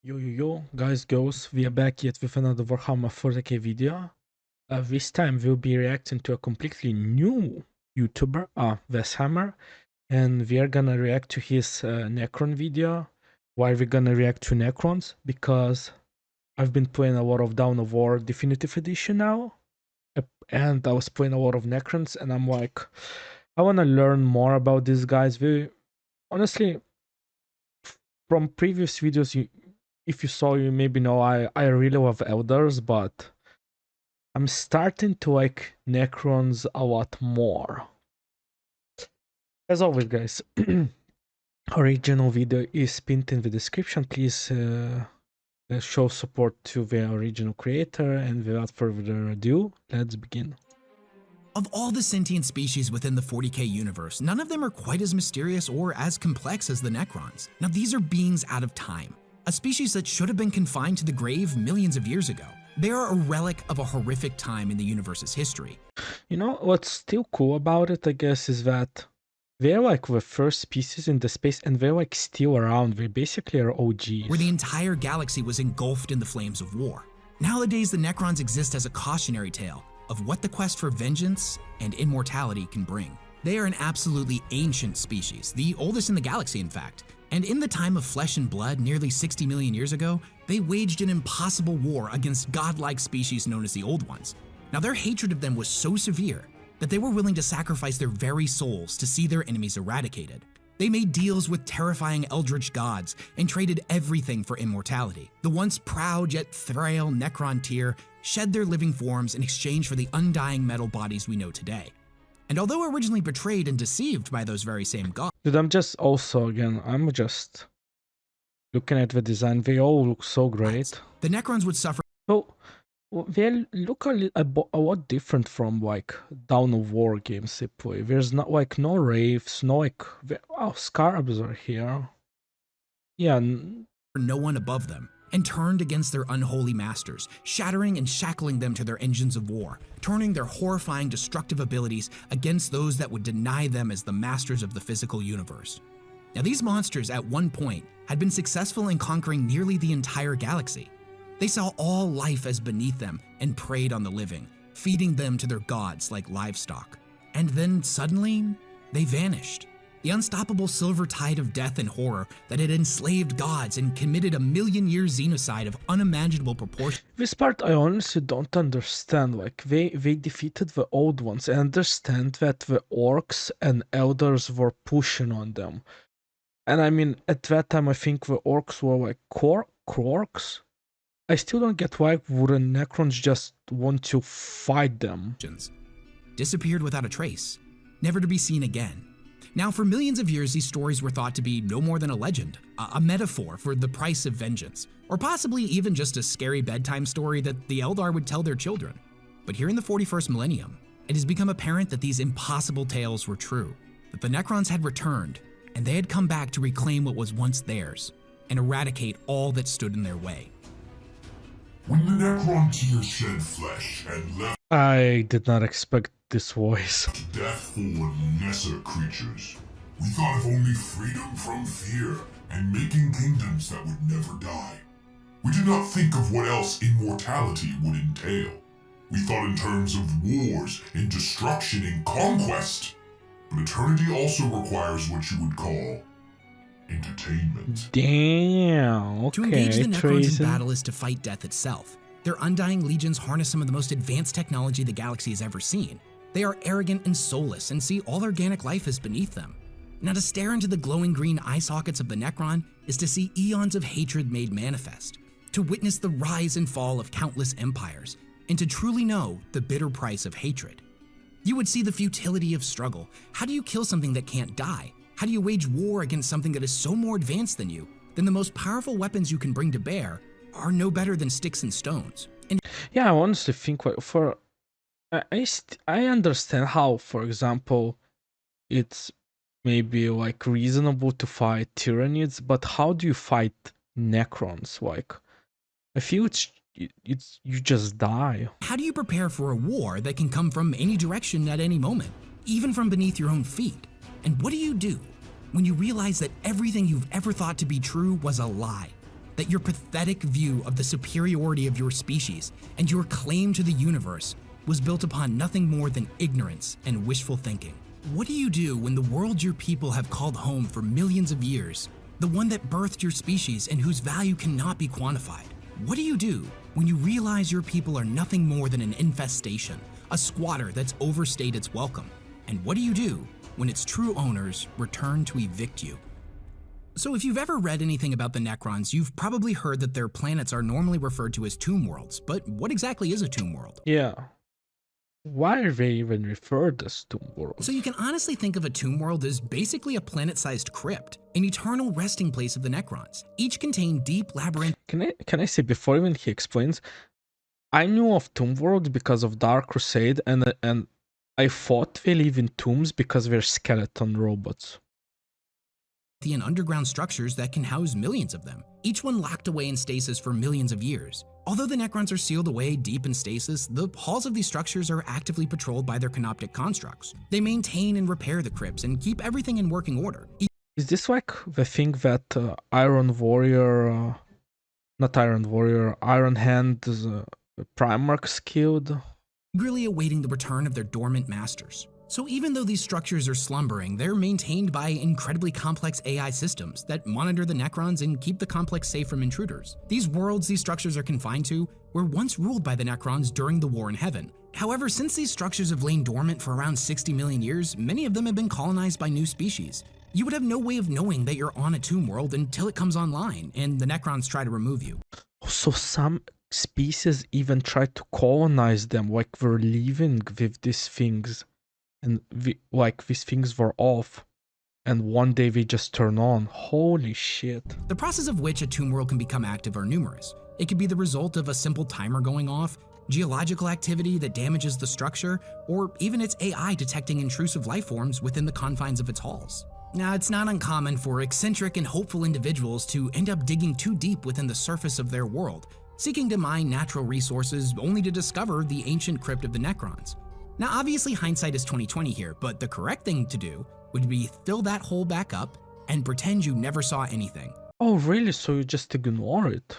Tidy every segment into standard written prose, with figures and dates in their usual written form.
Yo, guys, girls, we are back yet with another Warhammer 40k video. This time we'll be reacting to a completely new YouTuber, WesHammer, and we are gonna react to his Necron video. Why we're gonna react to Necrons? Because I've been playing a lot of Dawn of War Definitive Edition now, and I was playing a lot of Necrons, and I'm like, I wanna learn more about these guys. Honestly, from previous videos, if you saw, you maybe know I really love Elders, but I'm starting to like Necrons a lot more. As always, guys, original video is pinned in the description. Please show support to the original creator, and without further ado, let's begin. Of all the sentient species within the 40k universe, none of them are quite as mysterious or as complex as the Necrons. Now, these are beings out of time, a species that should have been confined to the grave millions of years ago. They are a relic of a horrific time in the universe's history. You know, what's still cool about it, I guess, is that they're like the first species in the space, and they're like still around. They basically are OGs. Where the entire galaxy was engulfed in the flames of war. Nowadays, the Necrons exist as a cautionary tale of what the quest for vengeance and immortality can bring. They are an absolutely ancient species, the oldest in the galaxy, in fact. And in the time of flesh and blood, nearly 60 million years ago, they waged an impossible war against godlike species known as the Old Ones. Now, their hatred of them was so severe that they were willing to sacrifice their very souls to see their enemies eradicated. They made deals with terrifying eldritch gods and traded everything for immortality. The once proud yet frail Necron tier shed their living forms in exchange for the undying metal bodies we know today. And although originally betrayed and deceived by those very same gods— Dude, I'm just looking at the design. They all look so great. the Necrons would suffer. So they look a lot different from like Dawn of War games they play. There's not like no wraiths, no like scarabs are here. Yeah. No one above them, and turned against their unholy masters, shattering and shackling them to their engines of war, turning their horrifying destructive abilities against those that would deny them as the masters of the physical universe. Now, these monsters at one point had been successful in conquering nearly the entire galaxy. They saw all life as beneath them and preyed on the living, feeding them to their gods like livestock. And then suddenly, they vanished. The unstoppable silver tide of death and horror that had enslaved gods and committed a million-year xenocide of unimaginable proportions. This part I honestly don't understand. Like they defeated the Old Ones. I understand that the orcs and elders were pushing on them. And I mean, at that time I think the orcs were like quarks. I still don't get why wouldn't Necrons just want to fight them. Disappeared without a trace, never to be seen again. Now, for millions of years, these stories were thought to be no more than a legend, a metaphor for the price of vengeance, or possibly even just a scary bedtime story that the Eldar would tell their children. But here in the 41st millennium, it has become apparent that these impossible tales were true, that the Necrons had returned, and they had come back to reclaim what was once theirs, and eradicate all that stood in their way. When the Necron tier shed flesh and left I did not expect this voice. death-form lesser creatures, we thought of only freedom from fear and making kingdoms that would never die. We did not think of what else immortality would entail. We thought in terms of wars and destruction and conquest. But eternity also requires what you would call entertainment. Damn, okay. To engage the Necrons in battle is to fight death itself. Their undying legions harness some of the most advanced technology the galaxy has ever seen. They are arrogant and soulless and see all organic life as beneath them. Now, to stare into the glowing green eye sockets of the Necron is to see eons of hatred made manifest, to witness the rise and fall of countless empires, and to truly know the bitter price of hatred. You would see the futility of struggle. How do you kill something that can't die? How do you wage war against something that is so more advanced than you? Then the most powerful weapons you can bring to bear are no better than sticks and stones. And yeah, I honestly think I understand how, for example, it's maybe like reasonable to fight Tyranids, but how do you fight Necrons? Like, I feel you just die. how do you prepare for a war that can come from any direction at any moment, even from beneath your own feet? And what do you do when you realize that everything you've ever thought to be true was a lie? that your pathetic view of the superiority of your species and your claim to the universe was built upon nothing more than ignorance and wishful thinking. What do you do when the world your people have called home for millions of years, the one that birthed your species and whose value cannot be quantified? What do you do when you realize your people are nothing more than an infestation, a squatter that's overstayed its welcome? And what do you do when its true owners return to evict you? So if you've ever read anything about the Necrons, you've probably heard that their planets are normally referred to as tomb worlds, but what exactly is a tomb world? Yeah. Why are they even referred as tomb worlds? So you can honestly think of a tomb world as basically a planet-sized crypt, an eternal resting place of the Necrons. Each contain deep labyrinth. Can I say, before even he explains, I knew of tomb worlds because of Dark Crusade, and I thought they live in tombs because they're skeleton robots. And underground structures that can house millions of them, each one locked away in stasis for millions of years. Although the Necrons are sealed away deep in stasis, the halls of these structures are actively patrolled by their canoptic constructs. They maintain and repair the crypts and keep everything in working order. Is this like the thing that Iron Warrior, not Iron Warrior, Iron Hand's Primarchs killed? Eagerly awaiting the return of their dormant masters. So even though these structures are slumbering, they're maintained by incredibly complex AI systems that monitor the Necrons and keep the complex safe from intruders. These worlds these structures are confined to were once ruled by the Necrons during the War in Heaven. However, since these structures have lain dormant for around 60 million years, many of them have been colonized by new species. You would have no way of knowing that you're on a tomb world until it comes online and the Necrons try to remove you. So some species even try to colonize them, like they're living with these things. And like these things were off, and one day they just turn on. Holy shit. The process of which a tomb world can become active are numerous. It could be the result of a simple timer going off, geological activity that damages the structure, or even its AI detecting intrusive life forms within the confines of its halls. Now, it's not uncommon for eccentric and hopeful individuals to end up digging too deep within the surface of their world, seeking to mine natural resources only to discover the ancient crypt of the Necrons. Now, obviously hindsight is 20/20 here, but the correct thing to do would be fill that hole back up and pretend you never saw anything. Oh, really? So you just ignore it?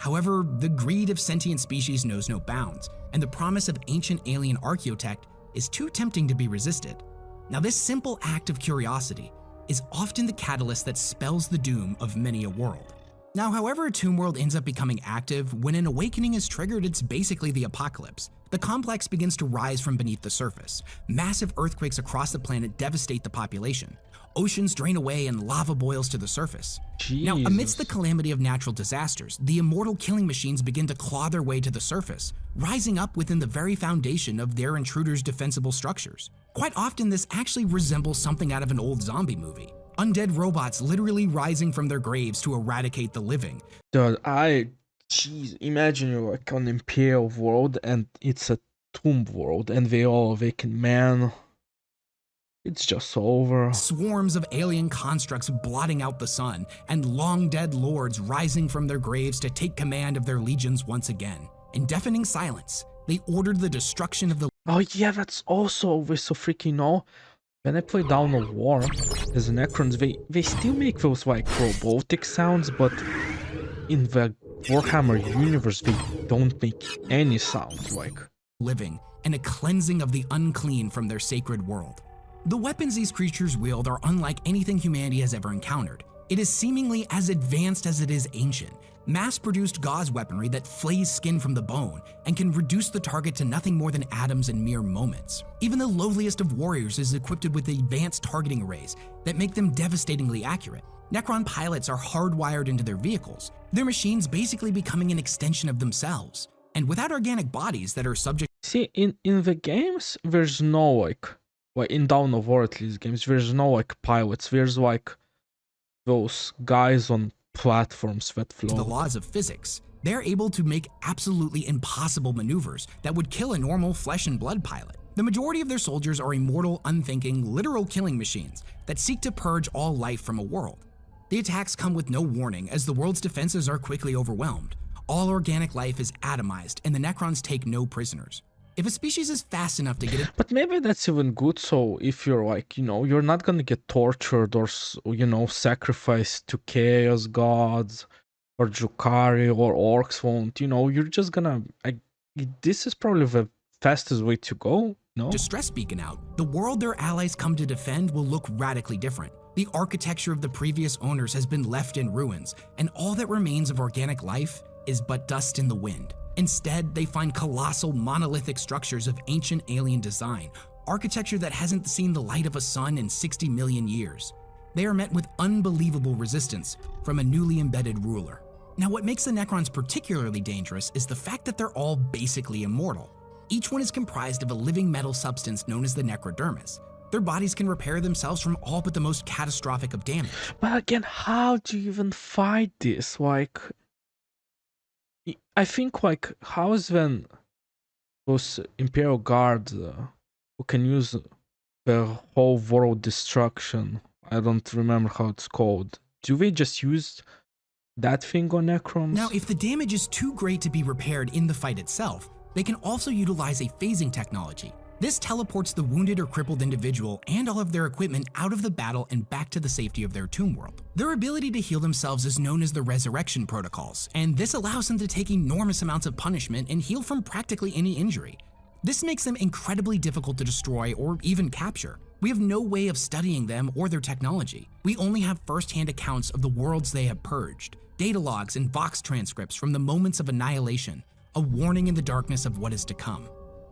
However, the greed of sentient species knows no bounds, and the promise of ancient alien archaeotech is too tempting to be resisted. Now, this simple act of curiosity is often the catalyst that spells the doom of many a world. Now, however a tomb world ends up becoming active, when an awakening is triggered, it's basically the apocalypse. The complex begins to rise from beneath the surface. Massive earthquakes across the planet devastate the population. Oceans drain away and lava boils to the surface. Jesus. Now, amidst the calamity of natural disasters, the immortal killing machines begin to claw their way to the surface, rising up within the very foundation of their intruders' defensible structures. Quite often, this actually resembles something out of an old zombie movie. Undead robots literally rising from their graves to eradicate the living. Dude, jeez, imagine you're like on Imperial world and it's a tomb world and they all awaken, man. It's just over. Swarms of alien constructs blotting out the sun, and long dead lords rising from their graves to take command of their legions once again. In deafening silence, they ordered the destruction of the— Oh yeah, that's also always so freaking when I play Dawn of War as Necrons, they still make those like robotic sounds, but in the Warhammer universe they don't make any sounds like living, and a cleansing of the unclean from their sacred world. The weapons these creatures wield are unlike anything humanity has ever encountered. It is seemingly as advanced as it is ancient, mass-produced gauze weaponry that flays skin from the bone and can reduce the target to nothing more than atoms in mere moments. Even the lowliest of warriors is equipped with advanced targeting arrays that make them devastatingly accurate. Necron pilots are hardwired into their vehicles, their machines basically becoming an extension of themselves, and without organic bodies that are subject— See, in the games, there's no like in Dawn of War at least games, there's no like pilots. There's like those guys on platforms that float. the laws of physics. They're able to make absolutely impossible maneuvers that would kill a normal flesh and blood pilot. The majority of their soldiers are immortal, unthinking, literal killing machines that seek to purge all life from a world. The attacks come with no warning as the world's defenses are quickly overwhelmed. All organic life is atomized and the Necrons take no prisoners. If a species is fast enough to get it, But maybe that's even good. So if you're like, you're not gonna get tortured or, sacrificed to chaos gods or Drukhari or orcs won't, you're just gonna, this is probably the fastest way to go, no? distress beacon out, the world their allies come to defend will look radically different. The architecture of the previous owners has been left in ruins, and all that remains of organic life is but dust in the wind. Instead, they find colossal monolithic structures of ancient alien design, architecture that hasn't seen the light of a sun in 60 million years. They are met with unbelievable resistance from a newly embedded ruler. Now, what makes the Necrons particularly dangerous is the fact that they're all basically immortal. Each one is comprised of a living metal substance known as the necrodermis. Their bodies can repair themselves from all but the most catastrophic of damage. But again, how do you even fight this? Like, I think, like, how is when those Imperial Guards who can use the whole world destruction, I don't remember how it's called, do they just use that thing on Necrons? Now, if the damage is too great to be repaired in the fight itself, they can also utilize a phasing technology. This teleports the wounded or crippled individual and all of their equipment out of the battle and back to the safety of their tomb world. Their ability to heal themselves is known as the resurrection protocols, and this allows them to take enormous amounts of punishment and heal from practically any injury. This makes them incredibly difficult to destroy or even capture. We have no way of studying them or their technology. We only have first-hand accounts of the worlds they have purged, data logs and Vox transcripts from the moments of annihilation, a warning in the darkness of what is to come.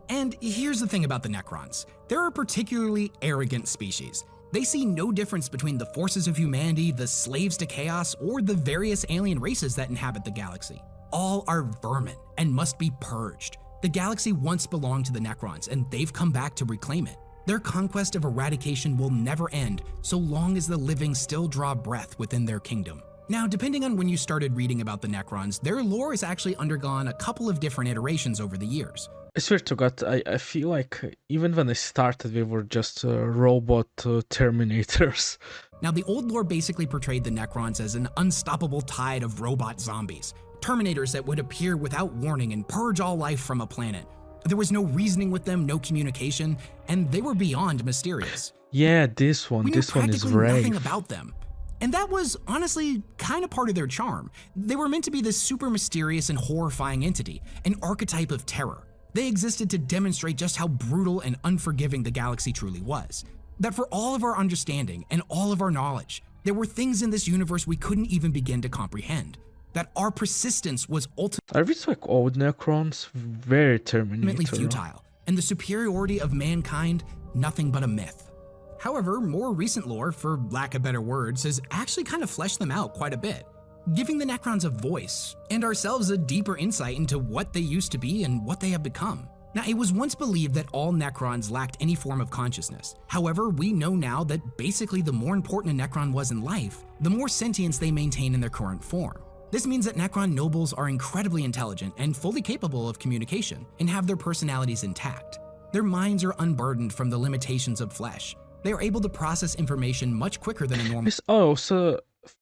And here's the thing about the Necrons. They're a particularly arrogant species. They see no difference between the forces of humanity, the slaves to chaos, or the various alien races that inhabit the galaxy. All are vermin and must be purged. The galaxy once belonged to the Necrons, and they've come back to reclaim it. Their conquest of eradication will never end so long as the living still draw breath within their kingdom. Now, depending on when you started reading about the Necrons, their lore has actually undergone a couple of different iterations over the years. I swear to God, I feel like even when I started, we were just robot Terminators. Now, the old lore basically portrayed the Necrons as an unstoppable tide of robot zombies, Terminators that would appear without warning and purge all life from a planet. There was no reasoning with them, no communication, and they were beyond mysterious. Yeah, this one is practically Wraith. nothing about them. And that was honestly kind of part of their charm. They were meant to be this super mysterious and horrifying entity, an archetype of terror. They existed to demonstrate just how brutal and unforgiving the galaxy truly was. That for all of our understanding and all of our knowledge, there were things in this universe we couldn't even begin to comprehend. That our persistence was Are these like old Necrons? Very Terminator. ultimately futile, and the superiority of mankind nothing but a myth. However, more recent lore, for lack of better words, has actually kind of fleshed them out quite a bit, giving the Necrons a voice, and ourselves a deeper insight into what they used to be and what they have become. Now, it was once believed that all Necrons lacked any form of consciousness. However, we know now that basically the more important a Necron was in life, the more sentience they maintain in their current form. This means that Necron nobles are incredibly intelligent and fully capable of communication, and have their personalities intact. Their minds are unburdened from the limitations of flesh. They are able to process information much quicker than a normal.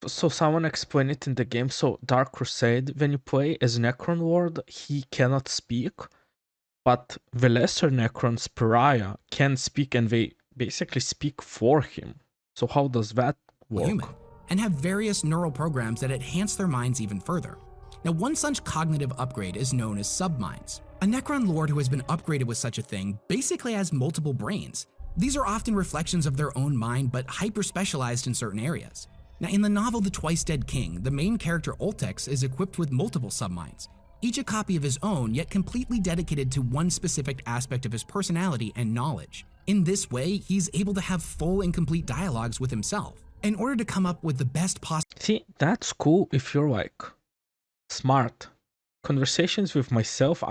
So someone explained it in the game. So Dark Crusade, when you play as Necron Lord, he cannot speak, but the lesser Necrons, Pariah, can speak, and they basically speak for him. So how does that work? Human, and have various neural programs that enhance their minds even further. Now, one such cognitive upgrade is known as subminds. A Necron Lord who has been upgraded with such a thing basically has multiple brains. These are often reflections of their own mind, but hyper-specialized in certain areas. Now, in the novel The Twice Dead King, the main character Oltex is equipped with multiple subminds, each a copy of his own, yet completely dedicated to one specific aspect of his personality and knowledge. In this way, he's able to have full and complete dialogues with himself, in order to come up with the best possible. See, that's cool if you're like smart. Conversations with myself,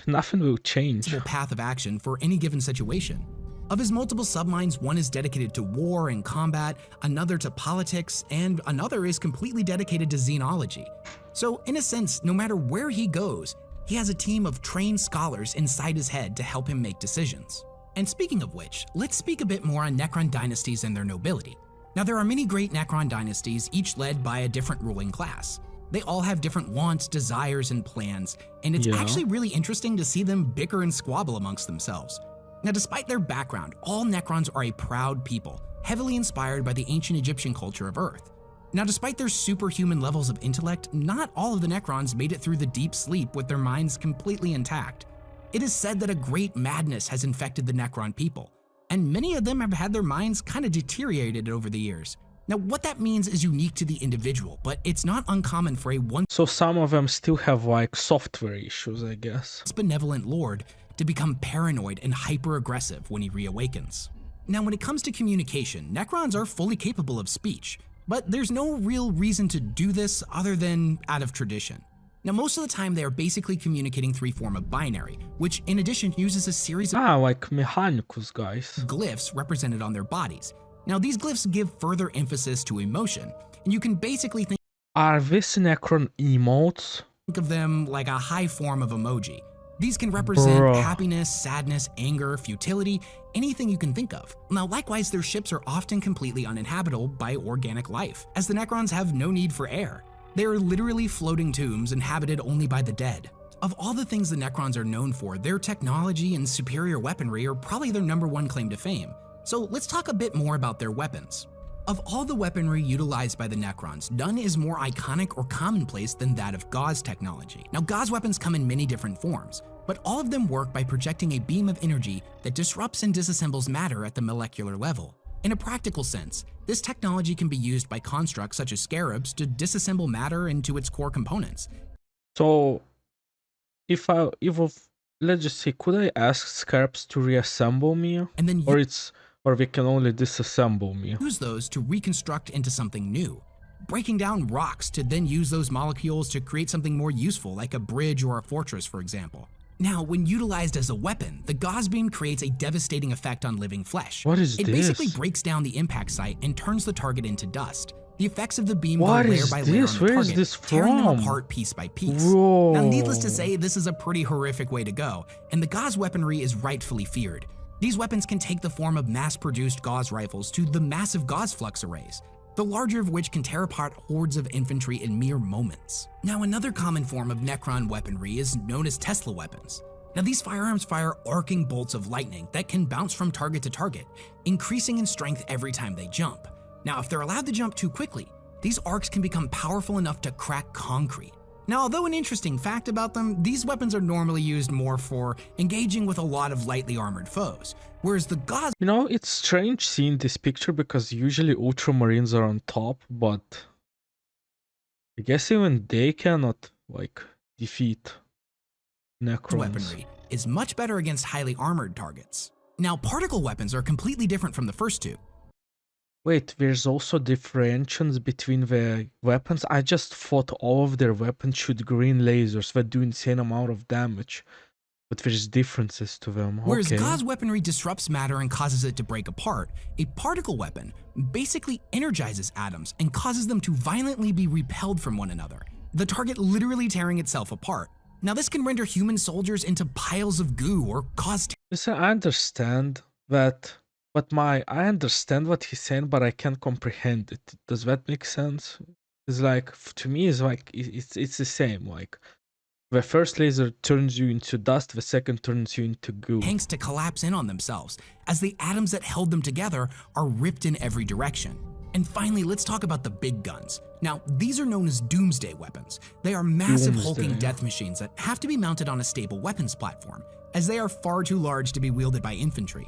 nothing will change. Path of action for any given situation. Of his multiple subminds, one is dedicated to war and combat, another to politics, and another is completely dedicated to xenology. So in a sense, no matter where he goes, he has a team of trained scholars inside his head to help him make decisions. And speaking of which, let's speak a bit more on Necron dynasties and their nobility. Now, there are many great Necron dynasties, each led by a different ruling class. They all have different wants, desires, and plans, and it's Yeah. actually really interesting to see them bicker and squabble amongst themselves. Now, despite their background, all Necrons are a proud people, heavily inspired by the ancient Egyptian culture of Earth. Now, despite their superhuman levels of intellect, not all of the Necrons made it through the deep sleep with their minds completely intact. It is said that a great madness has infected the Necron people, and many of them have had their minds kind of deteriorated over the years. Now, what that means is unique to the individual, but it's not uncommon for a once So some of them still have like software issues, I guess. benevolent lord to become paranoid and hyper-aggressive when he reawakens. Now, when it comes to communication, Necrons are fully capable of speech, but there's no real reason to do this other than out of tradition. Now, most of the time they are basically communicating through a form of binary, which in addition uses a series of Like Mechanicus guys. glyphs represented on their bodies. Now, these glyphs give further emphasis to emotion, and you can basically think Are these Necron emotes? of them like a high form of emoji. These can represent Bruh. happiness, sadness, anger, futility, anything you can think of. Now, likewise, their ships are often completely uninhabitable by organic life, as the Necrons have no need for air. They are literally floating tombs inhabited only by the dead. Of all the things the Necrons are known for, their technology and superior weaponry are probably their #1 claim to fame. So let's talk a bit more about their weapons. Of all the weaponry utilized by the Necrons, none is more iconic or commonplace than that of Gauss technology. Now, Gauss weapons come in many different forms, but all of them work by projecting a beam of energy that disrupts and disassembles matter at the molecular level. In a practical sense, this technology can be used by constructs such as scarabs to disassemble matter into its core components. So let's just say, could I ask Scarps to reassemble me? And then Or we can only disassemble me? use those to reconstruct into something new, breaking down rocks to then use those molecules to create something more useful, like a bridge or a fortress, for example. Now, when utilized as a weapon, the Gauss beam creates a devastating effect on living flesh. What is It this? basically breaks down the impact site and turns the target into dust. The effects of the beam What go layer is by layer this? on the Where is target, this tearing them from? apart piece by piece. Bro. Now, needless to say, this is a pretty horrific way to go, and the Gauss weaponry is rightfully feared. These weapons can take the form of mass-produced Gauss rifles to the massive Gauss flux arrays, the larger of which can tear apart hordes of infantry in mere moments. Now, another common form of Necron weaponry is known as Tesla weapons. Now, these firearms fire arcing bolts of lightning that can bounce from target to target, increasing in strength every time they jump. Now, if they're allowed to jump too quickly, these arcs can become powerful enough to crack concrete. Now, although an interesting fact about them, these weapons are normally used more for engaging with a lot of lightly armored foes, whereas the Gauss You know, it's strange seeing this picture because usually Ultramarines are on top, but I guess even they cannot, like, defeat Necrons. weaponry is much better against highly armored targets. Now, particle weapons are completely different from the first two. Wait, there's also differentiations between the weapons? I just thought all of their weapons shoot green lasers that do insane amount of damage. But there's differences to them. Whereas Okay. Gauss weaponry disrupts matter and causes it to break apart, a particle weapon basically energizes atoms and causes them to violently be repelled from one another, the target literally tearing itself apart. Now, this can render human soldiers into piles of goo or cause Listen, I understand that, but I understand what he's saying, but I can't comprehend it. Does that make sense? It's like, to me, it's like, it's the same. Like, the first laser turns you into dust, the second turns you into goo. tanks to collapse in on themselves, as the atoms that held them together are ripped in every direction. And finally, let's talk about the big guns. Now, these are known as doomsday weapons. They are massive hulking Doomsday. death machines that have to be mounted on a stable weapons platform, as they are far too large to be wielded by infantry.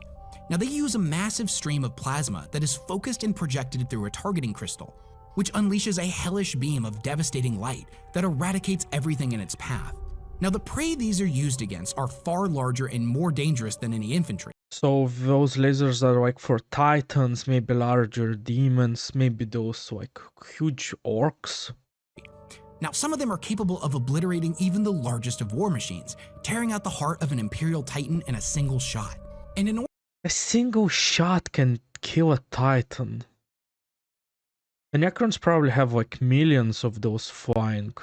Now, they use a massive stream of plasma that is focused and projected through a targeting crystal, which unleashes a hellish beam of devastating light that eradicates everything in its path. Now, the prey these are used against are far larger and more dangerous than any infantry. So those lasers are like for titans, maybe larger demons, maybe those like huge orcs. Now, some of them are capable of obliterating even the largest of war machines, tearing out the heart of an Imperial Titan in a single shot. And in A single shot can kill a titan. The Necrons probably have like millions of those flying.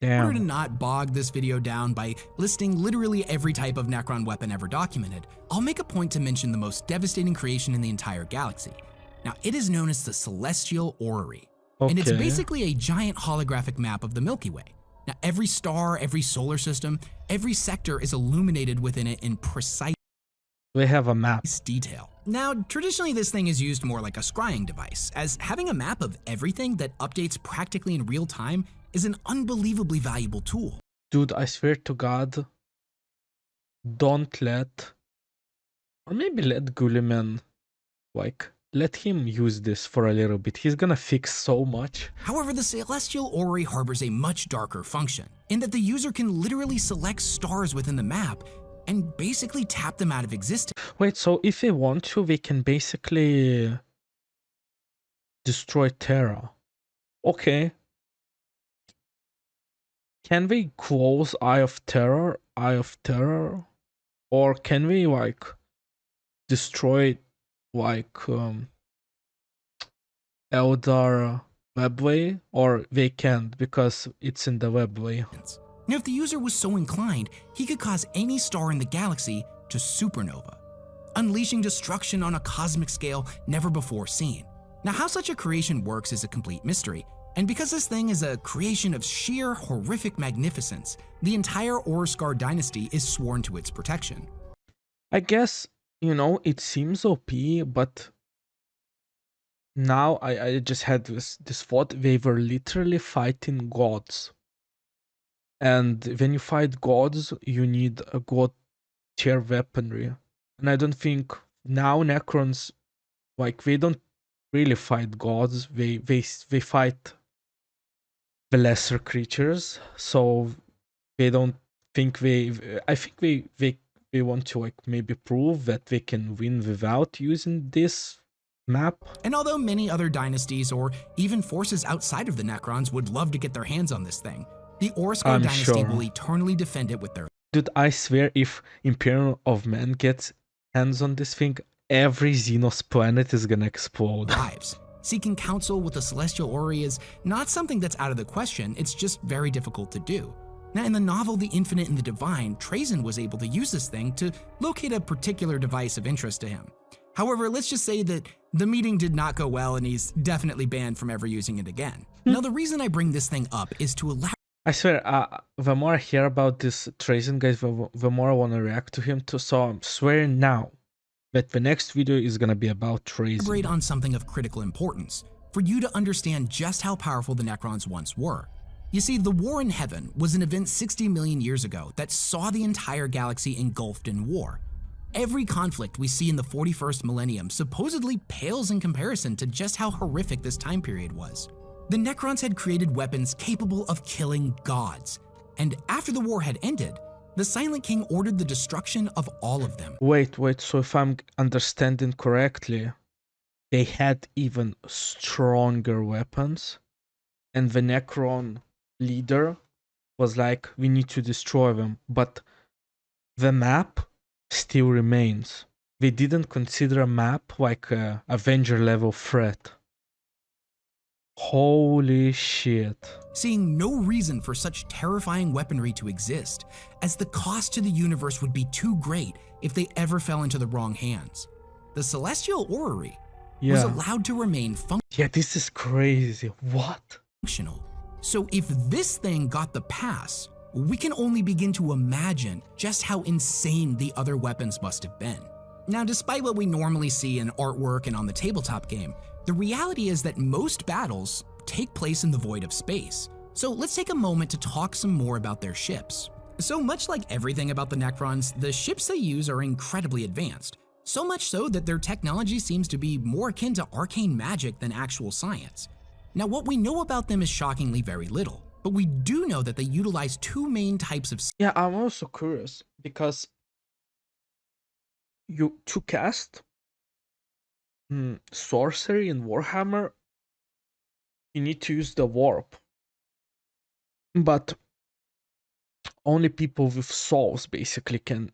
order to Damn. not bog this video down by listing literally every type of Necron weapon ever documented, I'll make a point to mention the most devastating creation in the entire galaxy. Now, it is known as the Celestial Orrery. And it's Okay. basically a giant holographic map of the Milky Way. Now, every star, every solar system, every sector is illuminated within it in precise We have a map. detail. Now, traditionally this thing is used more like a scrying device, as having a map of everything that updates practically in real time is an unbelievably valuable tool. Dude, I swear to God, don't let, or maybe let Gulliman, like, let him use this for a little bit. He's gonna fix so much. However, the Celestial Orrery harbors a much darker function, in that the user can literally select stars within the map and basically tap them out of existence. Wait, so if we want to, we can basically destroy Terra. Okay. Can we close Eye of Terror? Or can we, like, destroy, like, Eldar Webway? Or they can't because it's in the Webway. Now, if the user was so inclined, he could cause any star in the galaxy to supernova, unleashing destruction on a cosmic scale never before seen. Now, how such a creation works is a complete mystery, and because this thing is a creation of sheer horrific magnificence, the entire Orskar dynasty is sworn to its protection. I guess, it seems OP, but now I just had this thought. They were literally fighting gods. And when you fight gods, you need a god tier weaponry. And I don't think now Necrons, like, they don't really fight gods. They fight the lesser creatures. So they don't think I think they want to, like, maybe prove that they can win without using this map. And although many other dynasties or even forces outside of the Necrons would love to get their hands on this thing, the Orskar I'm dynasty sure. will eternally defend it with their Dude, I swear, if Imperium of Man gets hands on this thing, every Xenos planet is gonna explode. lives. Seeking counsel with the Celestial Orrery is not something that's out of the question, it's just very difficult to do. Now, in the novel The Infinite and the Divine, Trazyn was able to use this thing to locate a particular device of interest to him. However, let's just say that the meeting did not go well and he's definitely banned from ever using it again. Now, the reason I bring this thing up is to elaborate I swear, the more I hear about this Trazyn guy, the more I want to react to him too. So I'm swearing now that the next video is gonna be about Trazyn. on something of critical importance for you to understand just how powerful the Necrons once were. You see, the War in Heaven was an event 60 million years ago that saw the entire galaxy engulfed in war. Every conflict we see in the 41st millennium supposedly pales in comparison to just how horrific this time period was. The Necrons had created weapons capable of killing gods, and after the war had ended, the Silent King ordered the destruction of all of them. Wait, so if I'm understanding correctly, they had even stronger weapons, and the Necron leader was like, we need to destroy them, but the map still remains. They didn't consider a map like a Avenger level threat. Holy shit. Seeing no reason for such terrifying weaponry to exist, as the cost to the universe would be too great if they ever fell into the wrong hands. The Celestial Orrery was allowed to remain Yeah, this is crazy. What? functional. So if this thing got the pass, we can only begin to imagine just how insane the other weapons must have been. Now, despite what we normally see in artwork and on the tabletop game, the reality is that most battles take place in the void of space. So let's take a moment to talk some more about their ships. So much like everything about the Necrons, the ships they use are incredibly advanced. So much so that their technology seems to be more akin to arcane magic than actual science. Now, what we know about them is shockingly very little, but we do know that they utilize two main types of Yeah, I'm also curious because to cast sorcery in Warhammer, you need to use the warp. But only people with souls basically can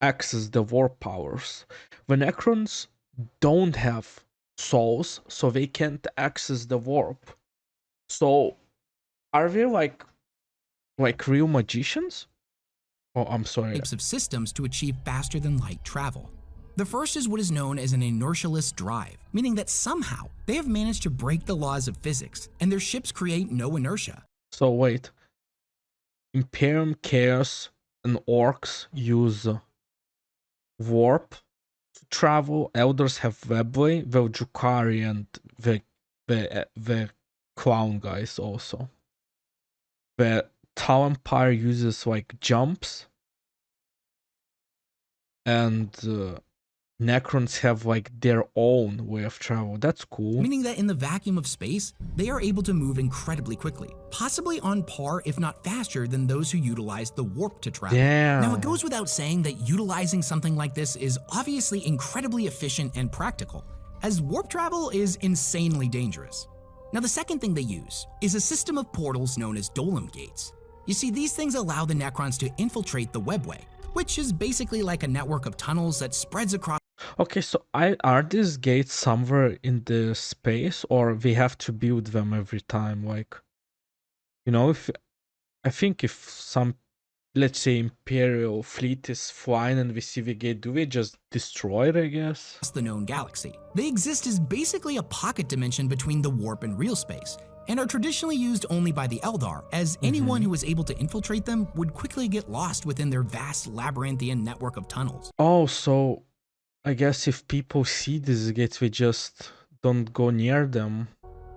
access the warp powers. The Necrons don't have souls, so they can't access the warp. So are they like real magicians? Oh, I'm sorry. types of systems to achieve faster than light travel. The first is what is known as an inertialess drive, meaning that somehow they have managed to break the laws of physics and their ships create no inertia. So wait, Imperium, Chaos, and Orcs use warp to travel. Elders have webway, while Jukari and the clown guys also. The Tau Empire uses like jumps, and Necrons have like their own way of travel. That's cool. Meaning that in the vacuum of space, they are able to move incredibly quickly, possibly on par, if not faster, than those who utilize the warp to travel. Damn. Now, it goes without saying that utilizing something like this is obviously incredibly efficient and practical, as warp travel is insanely dangerous. Now, the second thing they use is a system of portals known as Dolem Gates. You see, these things allow the Necrons to infiltrate the webway, which is basically like a network of tunnels that spreads across. Okay, so are these gates somewhere in the space, or we have to build them every time? Like, you know, if I think if some, let's say, Imperial fleet is flying and we see the gate, do we just destroy it, I guess? The known galaxy. They exist as basically a pocket dimension between the warp and real space, and are traditionally used only by the Eldar, as anyone who was able to infiltrate them would quickly get lost within their vast labyrinthian network of tunnels. Oh, so I guess if people see these gates, we just don't go near them.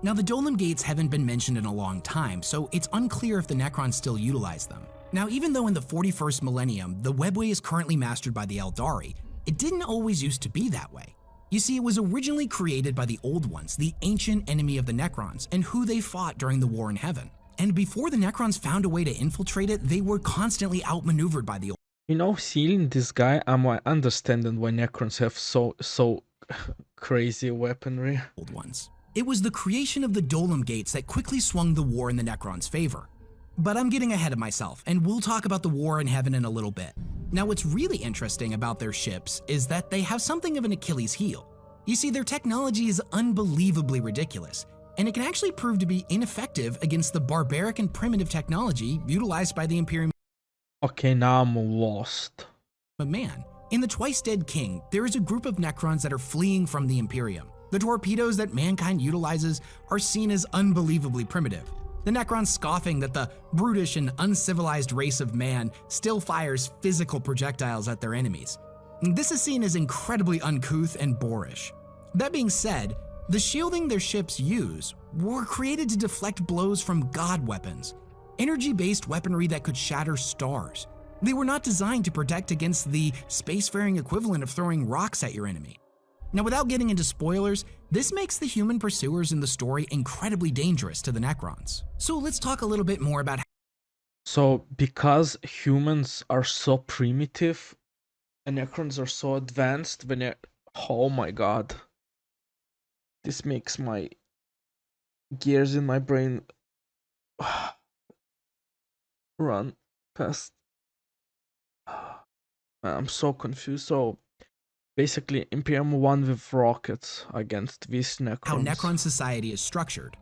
Now, the Dolem Gates haven't been mentioned in a long time, so it's unclear if the Necrons still utilize them. Now, even though in the 41st millennium, the webway is currently mastered by the Eldari, it didn't always used to be that way. You see, it was originally created by the Old Ones, the ancient enemy of the Necrons, and who they fought during the War in Heaven. And before the Necrons found a way to infiltrate it, they were constantly outmaneuvered by the Old. You know, seeing this guy, I'm understanding why Necrons have so crazy weaponry. Old Ones. It was the creation of the Dolem Gates that quickly swung the war in the Necrons' favor. But I'm getting ahead of myself, and we'll talk about the War in Heaven in a little bit. Now, what's really interesting about their ships is that they have something of an Achilles heel. You see, their technology is unbelievably ridiculous, and it can actually prove to be ineffective against the barbaric and primitive technology utilized by the Imperium. Okay, now I'm lost. But man, in the Twice Dead King, there is a group of Necrons that are fleeing from the Imperium. The torpedoes that mankind utilizes are seen as unbelievably primitive. The Necrons scoffing that the brutish and uncivilized race of man still fires physical projectiles at their enemies. This is seen as incredibly uncouth and boorish. That being said, the shielding their ships use were created to deflect blows from god weapons, energy-based weaponry that could shatter stars. They were not designed to protect against the spacefaring equivalent of throwing rocks at your enemy. Now, without getting into spoilers, this makes the human pursuers in the story incredibly dangerous to the Necrons. So let's talk a little bit more about. So, because humans are so primitive and Necrons are so advanced, oh my god. This makes my gears in my brain run past. I'm so confused. So, basically, Imperium won with rockets against these Necrons. How Necron society is structured.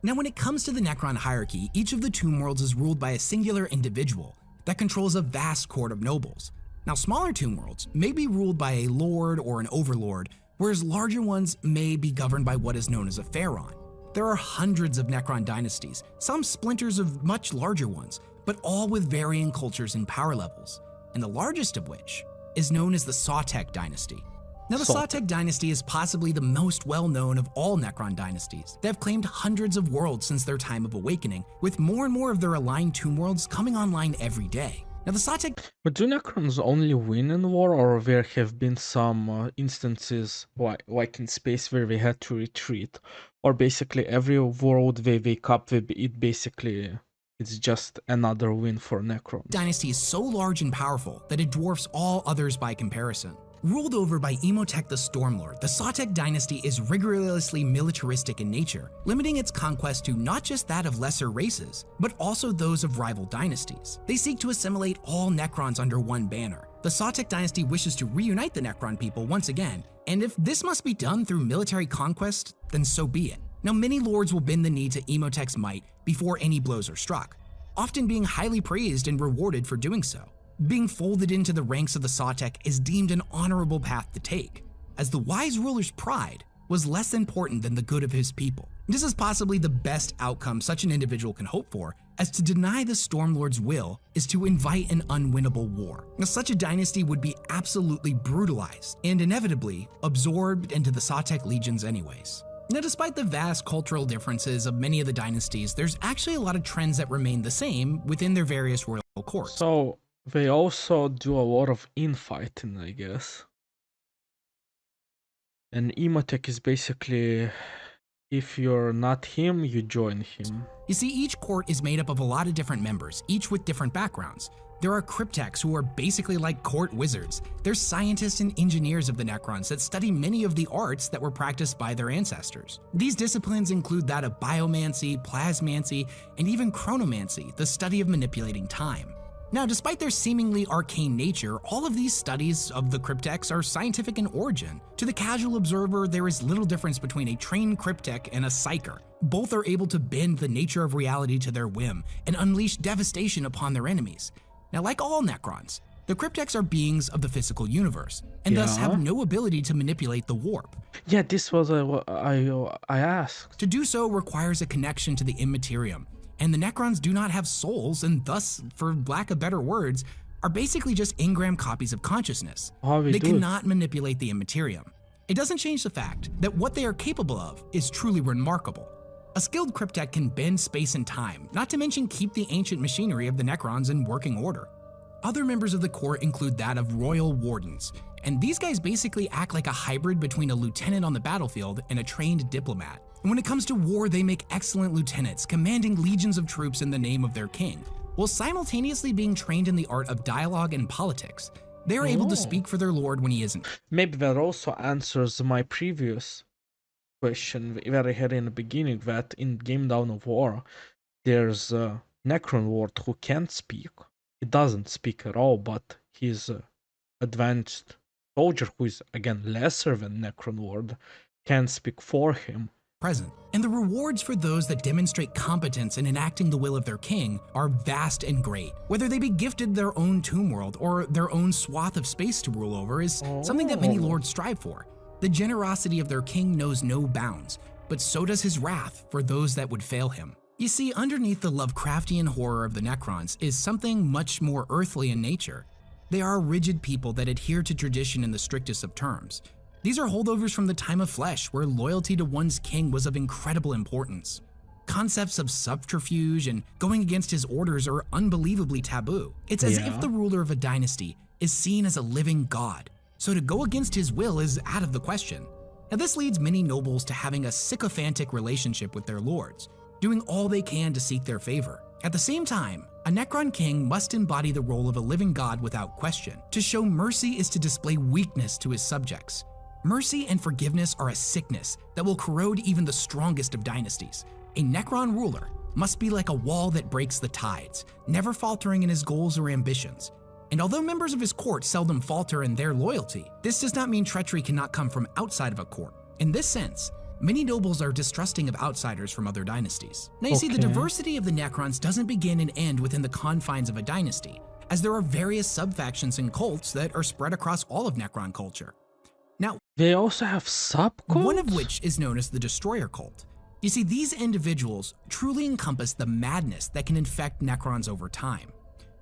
Now, when it comes to the Necron hierarchy, each of the tomb worlds is ruled by a singular individual that controls a vast court of nobles. Now, smaller tomb worlds may be ruled by a lord or an overlord, whereas larger ones may be governed by what is known as a pharaoh. There are hundreds of Necron dynasties, some splinters of much larger ones, but all with varying cultures and power levels, and the largest of which is known as the Sautek dynasty. Now, the Sautek dynasty is possibly the most well-known of all Necron dynasties. They have claimed hundreds of worlds since their time of awakening, with more and more of their aligned tomb worlds coming online every day. Now, the Sautek. But do Necrons only win in war, or there have been some instances, like in space, where they had to retreat? Or basically every world they wake up, it's just another win for Necrons. Dynasty is so large and powerful that it dwarfs all others by comparison. Ruled over by Imhotep the Stormlord, the Sautek dynasty is rigorously militaristic in nature, limiting its conquest to not just that of lesser races, but also those of rival dynasties. They seek to assimilate all Necrons under one banner. The Sautek dynasty wishes to reunite the Necron people once again, and if this must be done through military conquest, then so be it. Now, many lords will bend the knee to Imhotep's might before any blows are struck, often being highly praised and rewarded for doing so. Being folded into the ranks of the Sawtek is deemed an honorable path to take, as the wise ruler's pride was less important than the good of his people. This is possibly the best outcome such an individual can hope for, as to deny the Stormlord's will is to invite an unwinnable war. Now, such a dynasty would be absolutely brutalized and inevitably absorbed into the Sawtek legions anyways. Now, despite the vast cultural differences of many of the dynasties, there's actually a lot of trends that remain the same within their various royal courts. So they also do a lot of infighting, I guess. And Imhotep is basically, if you're not him, you join him. You see, each court is made up of a lot of different members, each with different backgrounds. There are cryptechs who are basically like court wizards. There's scientists and engineers of the Necrons that study many of the arts that were practiced by their ancestors. These disciplines include that of biomancy, plasmancy, and even chronomancy, the study of manipulating time. Now, despite their seemingly arcane nature, all of these studies of the cryptechs are scientific in origin. To the casual observer, there is little difference between a trained cryptech and a psyker. Both are able to bend the nature of reality to their whim and unleash devastation upon their enemies. Now, like all Necrons, the cryptechs are beings of the physical universe, and thus have no ability to manipulate the warp. Yeah, this was what I asked. To do so requires a connection to the immaterium, and the Necrons do not have souls, and thus, for lack of better words, are basically just engram copies of consciousness. They cannot manipulate the immaterium. It doesn't change the fact that what they are capable of is truly remarkable. A skilled cryptech can bend space and time, not to mention keep the ancient machinery of the Necrons in working order. Other members of the court include that of royal wardens, and these guys basically act like a hybrid between a lieutenant on the battlefield and a trained diplomat. And when it comes to war, they make excellent lieutenants, commanding legions of troops in the name of their king, while simultaneously being trained in the art of dialogue and politics. They are able to speak for their lord when he isn't. Maybe that also answers my previous question that I had in the beginning, that in Game Down of War, there's a Necron ward who can't speak. He doesn't speak at all, but he's an advanced soldier who is, again, lesser than Necron ward, can speak for him. Present. And the rewards for those that demonstrate competence in enacting the will of their king are vast and great. Whether they be gifted their own tomb world or their own swath of space to rule over is something that many lords strive for. The generosity of their king knows no bounds, but so does his wrath for those that would fail him. You see, underneath the Lovecraftian horror of the Necrons is something much more earthly in nature. They are rigid people that adhere to tradition in the strictest of terms. These are holdovers from the time of flesh, where loyalty to one's king was of incredible importance. Concepts of subterfuge and going against his orders are unbelievably taboo. It's as if the ruler of a dynasty is seen as a living god, so to go against his will is out of the question. Now, this leads many nobles to having a sycophantic relationship with their lords, doing all they can to seek their favor. At the same time, a Necron king must embody the role of a living god without question. To show mercy is to display weakness to his subjects. Mercy and forgiveness are a sickness that will corrode even the strongest of dynasties. A Necron ruler must be like a wall that breaks the tides, never faltering in his goals or ambitions. And although members of his court seldom falter in their loyalty, this does not mean treachery cannot come from outside of a court. In this sense, many nobles are distrusting of outsiders from other dynasties. Now you see, the diversity of the Necrons doesn't begin and end within the confines of a dynasty, as there are various sub-factions and cults that are spread across all of Necron culture. Now, they also have subcults? One of which is known as the Destroyer Cult. You see, these individuals truly encompass the madness that can infect Necrons over time.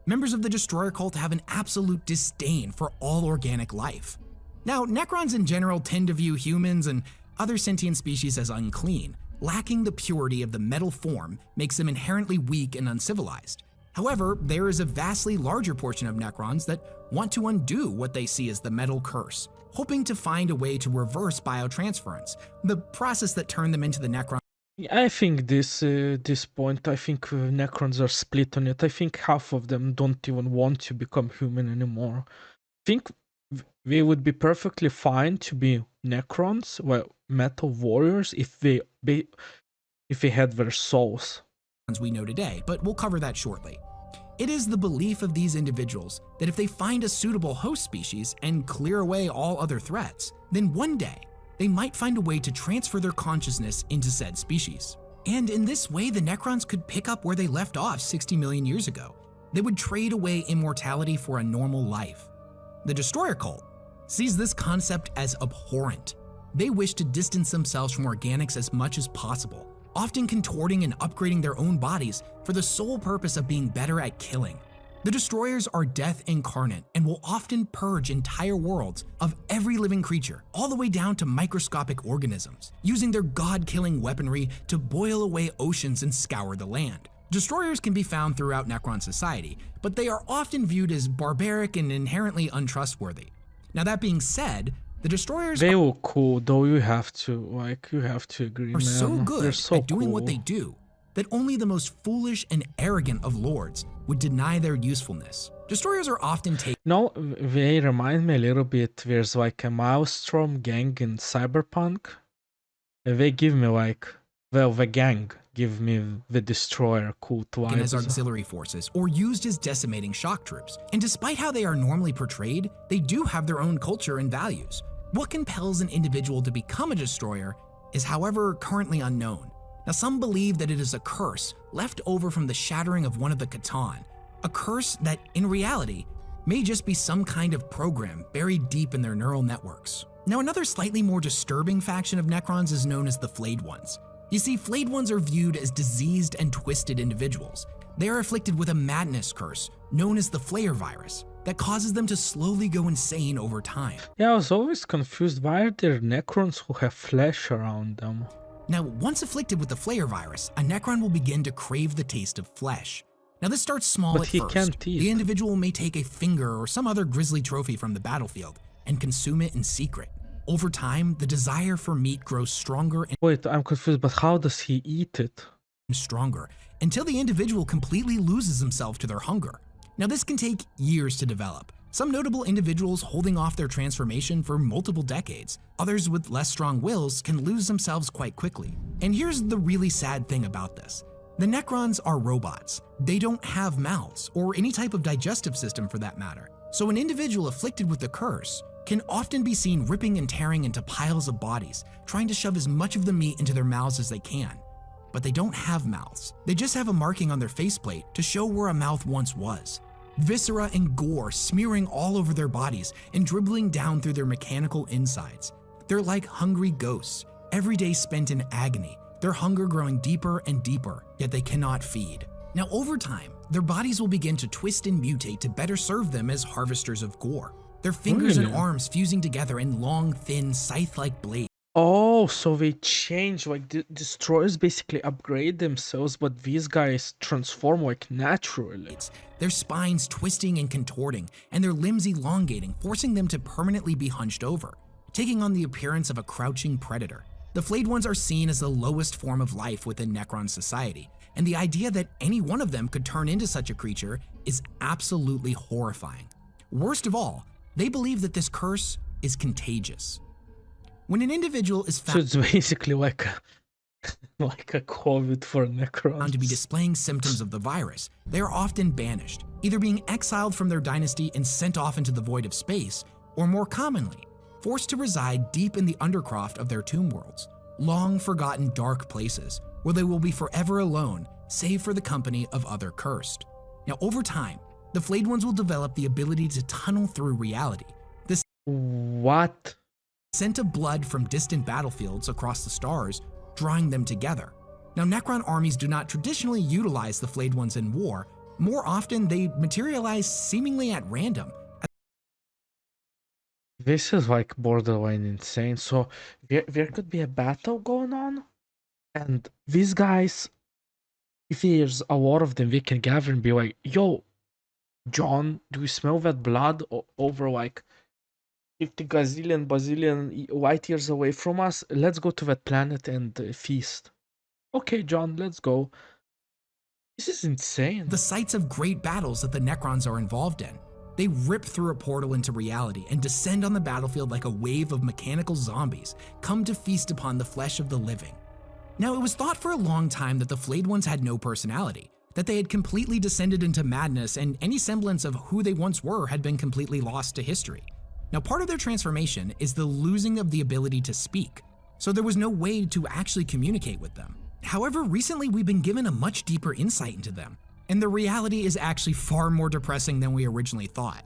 Members of the Destroyer Cult have an absolute disdain for all organic life. Now, Necrons in general tend to view humans and other sentient species as unclean. Lacking the purity of the metal form makes them inherently weak and uncivilized. However, there is a vastly larger portion of Necrons that want to undo what they see as the metal curse, hoping to find a way to reverse biotransference, the process that turned them into the Necron. I think this point, I think Necrons are split on it. I think half of them don't even want to become human anymore. I think they would be perfectly fine to be Necrons, well, metal warriors, if they had their souls. We know today, but we'll cover that shortly. It is the belief of these individuals that if they find a suitable host species and clear away all other threats, then one day they might find a way to transfer their consciousness into said species. And in this way, the Necrons could pick up where they left off 60 million years ago. They would trade away immortality for a normal life. The Destroyer cult sees this concept as abhorrent. They wish to distance themselves from organics as much as possible, often contorting and upgrading their own bodies for the sole purpose of being better at killing. The Destroyers are death incarnate and will often purge entire worlds of every living creature, all the way down to microscopic organisms, using their god-killing weaponry to boil away oceans and scour the land. Destroyers can be found throughout Necron society, but they are often viewed as barbaric and inherently untrustworthy. Now that being said, the Destroyers They look cool, though. You have to agree, are man. so They're good so at doing what cool. they do that only the most foolish and arrogant of lords would deny their usefulness. Destroyers are often taken No, they remind me a little bit. There's like a Maelstrom gang in Cyberpunk. They give me like, well, the gang give me the Destroyer cult as vibes. auxiliary forces or used as decimating shock troops. And despite how they are normally portrayed, they do have their own culture and values. What compels an individual to become a Destroyer is, however, currently unknown. Now, some believe that it is a curse left over from the shattering of one of the Catan, a curse that, in reality, may just be some kind of program buried deep in their neural networks. Now, another slightly more disturbing faction of Necrons is known as the Flayed Ones. You see, Flayed Ones are viewed as diseased and twisted individuals. They are afflicted with a madness curse, known as the Flayer virus, that causes them to slowly go insane over time. Yeah, I was always confused. Why are there Necrons who have flesh around them? Now, once afflicted with the Flayer virus, a Necron will begin to crave the taste of flesh. Now, this starts small But at he first. can't eat. The individual may take a finger or some other grisly trophy from the battlefield and consume it in secret. Over time, the desire for meat grows stronger and Wait, I'm confused, but how does he eat it? stronger until the individual completely loses himself to their hunger. Now, this can take years to develop. Some notable individuals holding off their transformation for multiple decades. Others with less strong wills can lose themselves quite quickly. And here's the really sad thing about this. The Necrons are robots. They don't have mouths or any type of digestive system for that matter. So an individual afflicted with the curse can often be seen ripping and tearing into piles of bodies, trying to shove as much of the meat into their mouths as they can. But they don't have mouths. They just have a marking on their faceplate to show where a mouth once was. Viscera and gore smearing all over their bodies and dribbling down through their mechanical insides. They're like hungry ghosts, every day spent in agony, their hunger growing deeper and deeper, yet they cannot feed. Now, over time, their bodies will begin to twist and mutate to better serve them as harvesters of gore. Their fingers and Really? arms fusing together in long, thin, scythe-like blades. Oh, so they change, like the Destroyers basically upgrade themselves, but these guys transform like naturally. Their spines twisting and contorting, and their limbs elongating, forcing them to permanently be hunched over, taking on the appearance of a crouching predator. The Flayed Ones are seen as the lowest form of life within Necron society, and the idea that any one of them could turn into such a creature is absolutely horrifying. Worst of all, they believe that this curse is contagious. When an individual is So found it's basically like a like a COVID for Necrons. to be displaying symptoms of the virus, they are often banished, either being exiled from their dynasty and sent off into the void of space, or more commonly, forced to reside deep in the undercroft of their tomb worlds, long forgotten dark places where they will be forever alone, save for the company of other cursed. Now, over time, the Flayed Ones will develop the ability to tunnel through reality. This What? scent of blood from distant battlefields across the stars, drawing them together. Now, Necron armies do not traditionally utilize the Flayed Ones in war. More often, they materialize seemingly at random. This is like borderline insane. So there could be a battle going on, and these guys, if there's a lot of them, they can gather and be like, "Yo, John, do you smell that blood over like 50 gazillion, bazillion light years away from us? Let's go to that planet and feast." Okay, John, let's go. This is insane. The sites of great battles that the Necrons are involved in. They rip through a portal into reality and descend on the battlefield like a wave of mechanical zombies, come to feast upon the flesh of the living. Now, it was thought for a long time that the Flayed Ones had no personality, that they had completely descended into madness and any semblance of who they once were had been completely lost to history. Now, part of their transformation is the losing of the ability to speak, so there was no way to actually communicate with them. However, recently we've been given a much deeper insight into them. And the reality is actually far more depressing than we originally thought.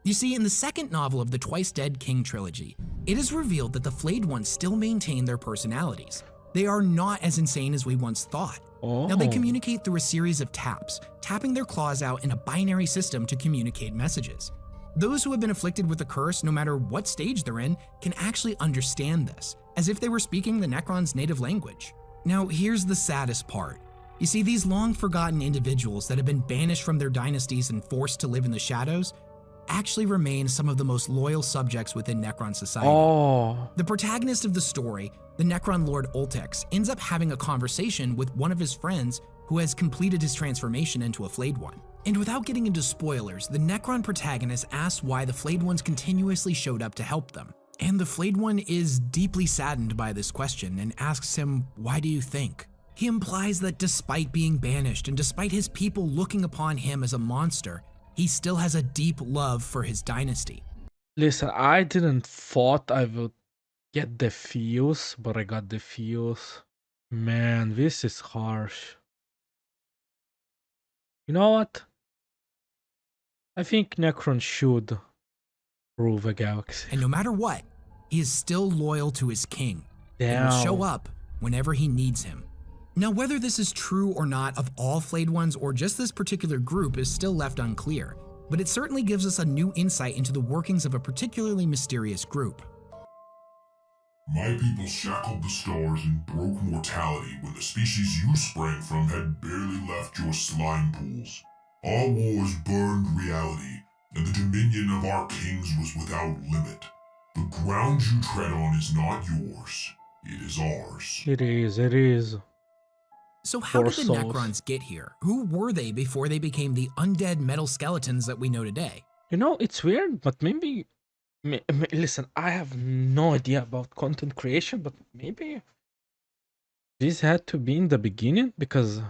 You see, in the second novel of the Twice Dead King trilogy, it is revealed that the Flayed Ones still maintain their personalities. They are not as insane as we once thought. Now, they communicate through a series of taps, tapping their claws out in a binary system to communicate messages. Those who have been afflicted with the curse, no matter what stage they're in, can actually understand this, as if they were speaking the Necrons' native language. Now, here's the saddest part. You see, these long-forgotten individuals that have been banished from their dynasties and forced to live in the shadows actually remain some of the most loyal subjects within Necron society. The protagonist of the story, the Necron Lord Oltex, ends up having a conversation with one of his friends who has completed his transformation into a Flayed One. And without getting into spoilers, the Necron protagonist asks why the Flayed Ones continuously showed up to help them. And the Flayed One is deeply saddened by this question and asks him, "Why do you think?" He implies that despite being banished and despite his people looking upon him as a monster, he still has a deep love for his dynasty. Listen, I didn't thought I would get the feels, but I got the feels. Man, this is harsh. You know what? I think Necron should rule the galaxy. And no matter what, he is still loyal to his king and will show up whenever he needs him. Now, whether this is true or not of all Flayed Ones or just this particular group is still left unclear, but it certainly gives us a new insight into the workings of a particularly mysterious group. My people shackled the stars and broke mortality when the species you sprang from had barely left your slime pools. Our wars burned reality, and the dominion of our kings was without limit. The ground you tread on is not yours, it is ours. It is. So how did the souls. Necrons get here? Who were they before they became the undead metal skeletons that we know today? You know, it's weird, but maybe... listen, I have no idea about content creation, but maybe this had to be in the beginning, because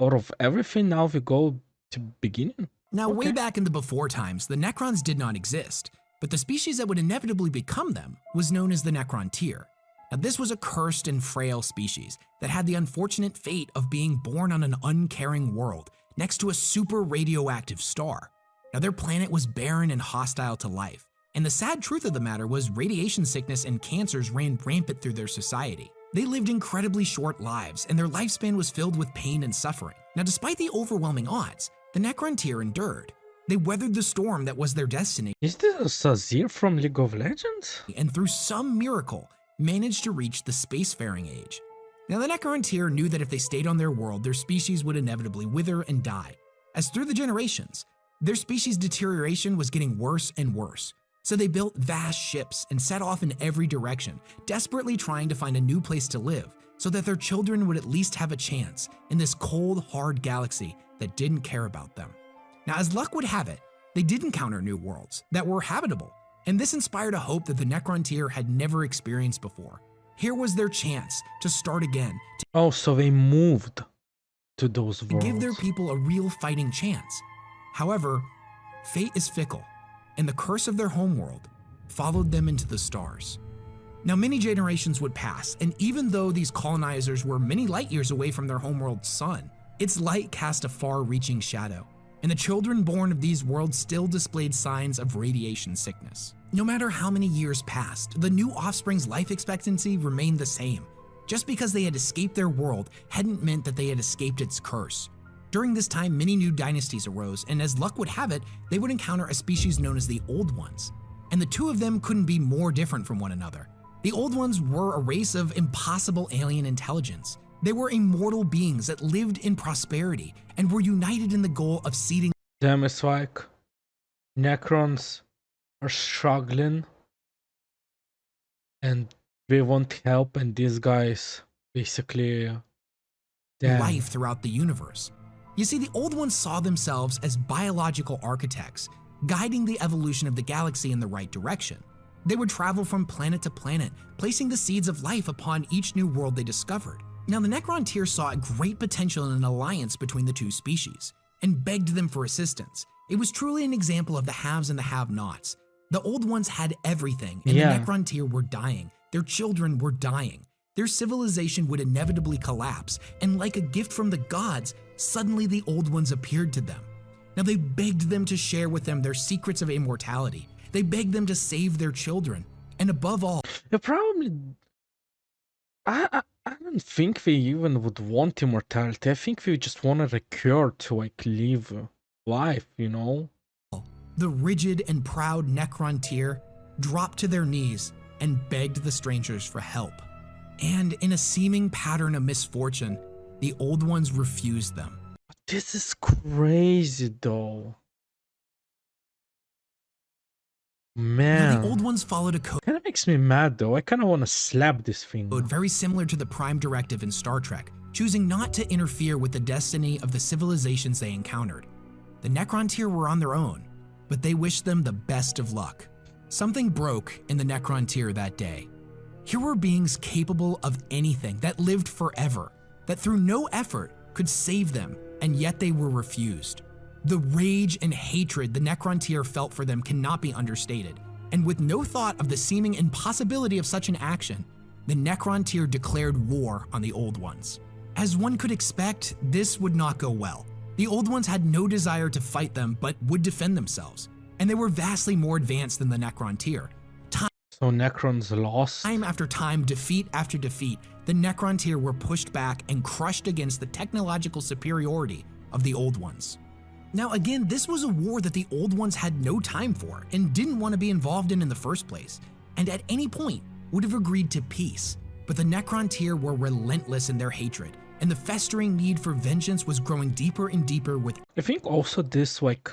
out of everything, now we go to beginning. Now, way back in the before times, the Necrons did not exist, but the species that would inevitably become them was known as the Necron tier. Now, this was a cursed and frail species that had the unfortunate fate of being born on an uncaring world next to a super radioactive star. Now, their planet was barren and hostile to life, and the sad truth of the matter was radiation sickness and cancers ran rampant through their society. They lived incredibly short lives, and their lifespan was filled with pain and suffering. Now, despite the overwhelming odds, the Necron tier endured. They weathered the storm that was their destiny. Is this Sazir from League of Legends? And through some miracle, managed to reach the spacefaring age. Now, the Necron tier knew that if they stayed on their world, their species would inevitably wither and die. As through the generations, their species' deterioration was getting worse and worse. So they built vast ships and set off in every direction, desperately trying to find a new place to live so that their children would at least have a chance in this cold, hard galaxy that didn't care about them. Now, as luck would have it, they did encounter new worlds that were habitable, and this inspired a hope that the Necron tier had never experienced before. Here was their chance to start again, Oh, so they moved to those to worlds. give their people a real fighting chance. However, fate is fickle, and the curse of their homeworld followed them into the stars. Now, many generations would pass, and even though these colonizers were many light years away from their homeworld's sun, its light cast a far-reaching shadow, and the children born of these worlds still displayed signs of radiation sickness. No matter how many years passed, the new offspring's life expectancy remained the same. Just because they had escaped their world hadn't meant that they had escaped its curse. During this time, many new dynasties arose, and as luck would have it, they would encounter a species known as the Old Ones. And the two of them couldn't be more different from one another. The Old Ones were a race of impossible alien intelligence. They were immortal beings that lived in prosperity and were united in the goal of seeding. Damn, it's like Necrons are struggling and they want help, and these guys basically life throughout the universe. You see, the Old Ones saw themselves as biological architects, guiding the evolution of the galaxy in the right direction. They would travel from planet to planet, placing the seeds of life upon each new world they discovered. Now, the Necron tier saw great potential in an alliance between the two species, and begged them for assistance. It was truly an example of the haves and the have-nots. The Old Ones had everything, and the Necron tier were dying. Their children were dying. Their civilization would inevitably collapse, and like a gift from the gods, suddenly the Old Ones appeared to them. Now they begged them to share with them their secrets of immortality. They begged them to save their children, and above all, The problem, I don't think they even would want immortality. I think they just wanted a cure to like live life, you know? the rigid and proud Necron dropped to their knees and begged the strangers for help. And in a seeming pattern of misfortune, the Old Ones refused them. This is crazy though. Now, Man, the Old Ones followed a code kind of makes me mad though. I kind of want to slap this thing. very similar to the Prime Directive in Star Trek, choosing not to interfere with the destiny of the civilizations they encountered. The Necron were on their own, but they wished them the best of luck. Something broke in the Necron that day. Here were beings capable of anything, that lived forever, that through no effort could save them, and yet they were refused. The rage and hatred the Necron felt for them cannot be understated, and with no thought of the seeming impossibility of such an action, the Necron declared war on the Old Ones. As one could expect, this would not go well. The Old Ones had no desire to fight them, but would defend themselves, and they were vastly more advanced than the Necron. So Necrons lost. Time after time, defeat after defeat, the Necron were pushed back and crushed against the technological superiority of the Old Ones. Now again, this was a war that the Old Ones had no time for and didn't want to be involved in the first place, and at any point would have agreed to peace. But the Necron were relentless in their hatred, and the festering need for vengeance was growing deeper and deeper with I think also this like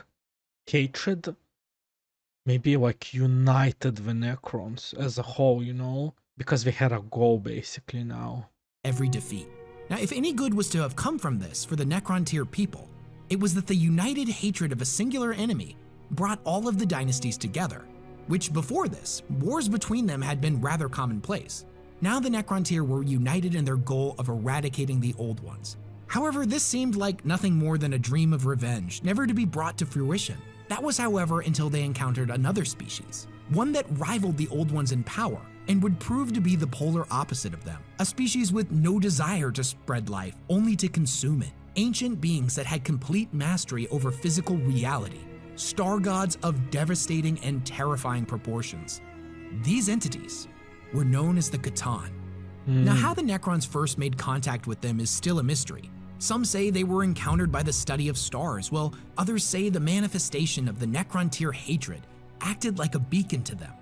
hatred maybe like united the Necrons as a whole, you know, because they had a goal basically now. every defeat. Now, if any good was to have come from this for the Necron people, it was that the united hatred of a singular enemy brought all of the dynasties together, which before this, wars between them had been rather commonplace. Now the Necron were united in their goal of eradicating the Old Ones. However, this seemed like nothing more than a dream of revenge, never to be brought to fruition. That was, however, until they encountered another species, one that rivaled the Old Ones in power and would prove to be the polar opposite of them, a species with no desire to spread life, only to consume it. Ancient beings that had complete mastery over physical reality, star gods of devastating and terrifying proportions. These entities were known as the Catan. Now, how the Necrons first made contact with them is still a mystery. Some say they were encountered by the study of stars, while others say the manifestation of the Necron hatred acted like a beacon to them.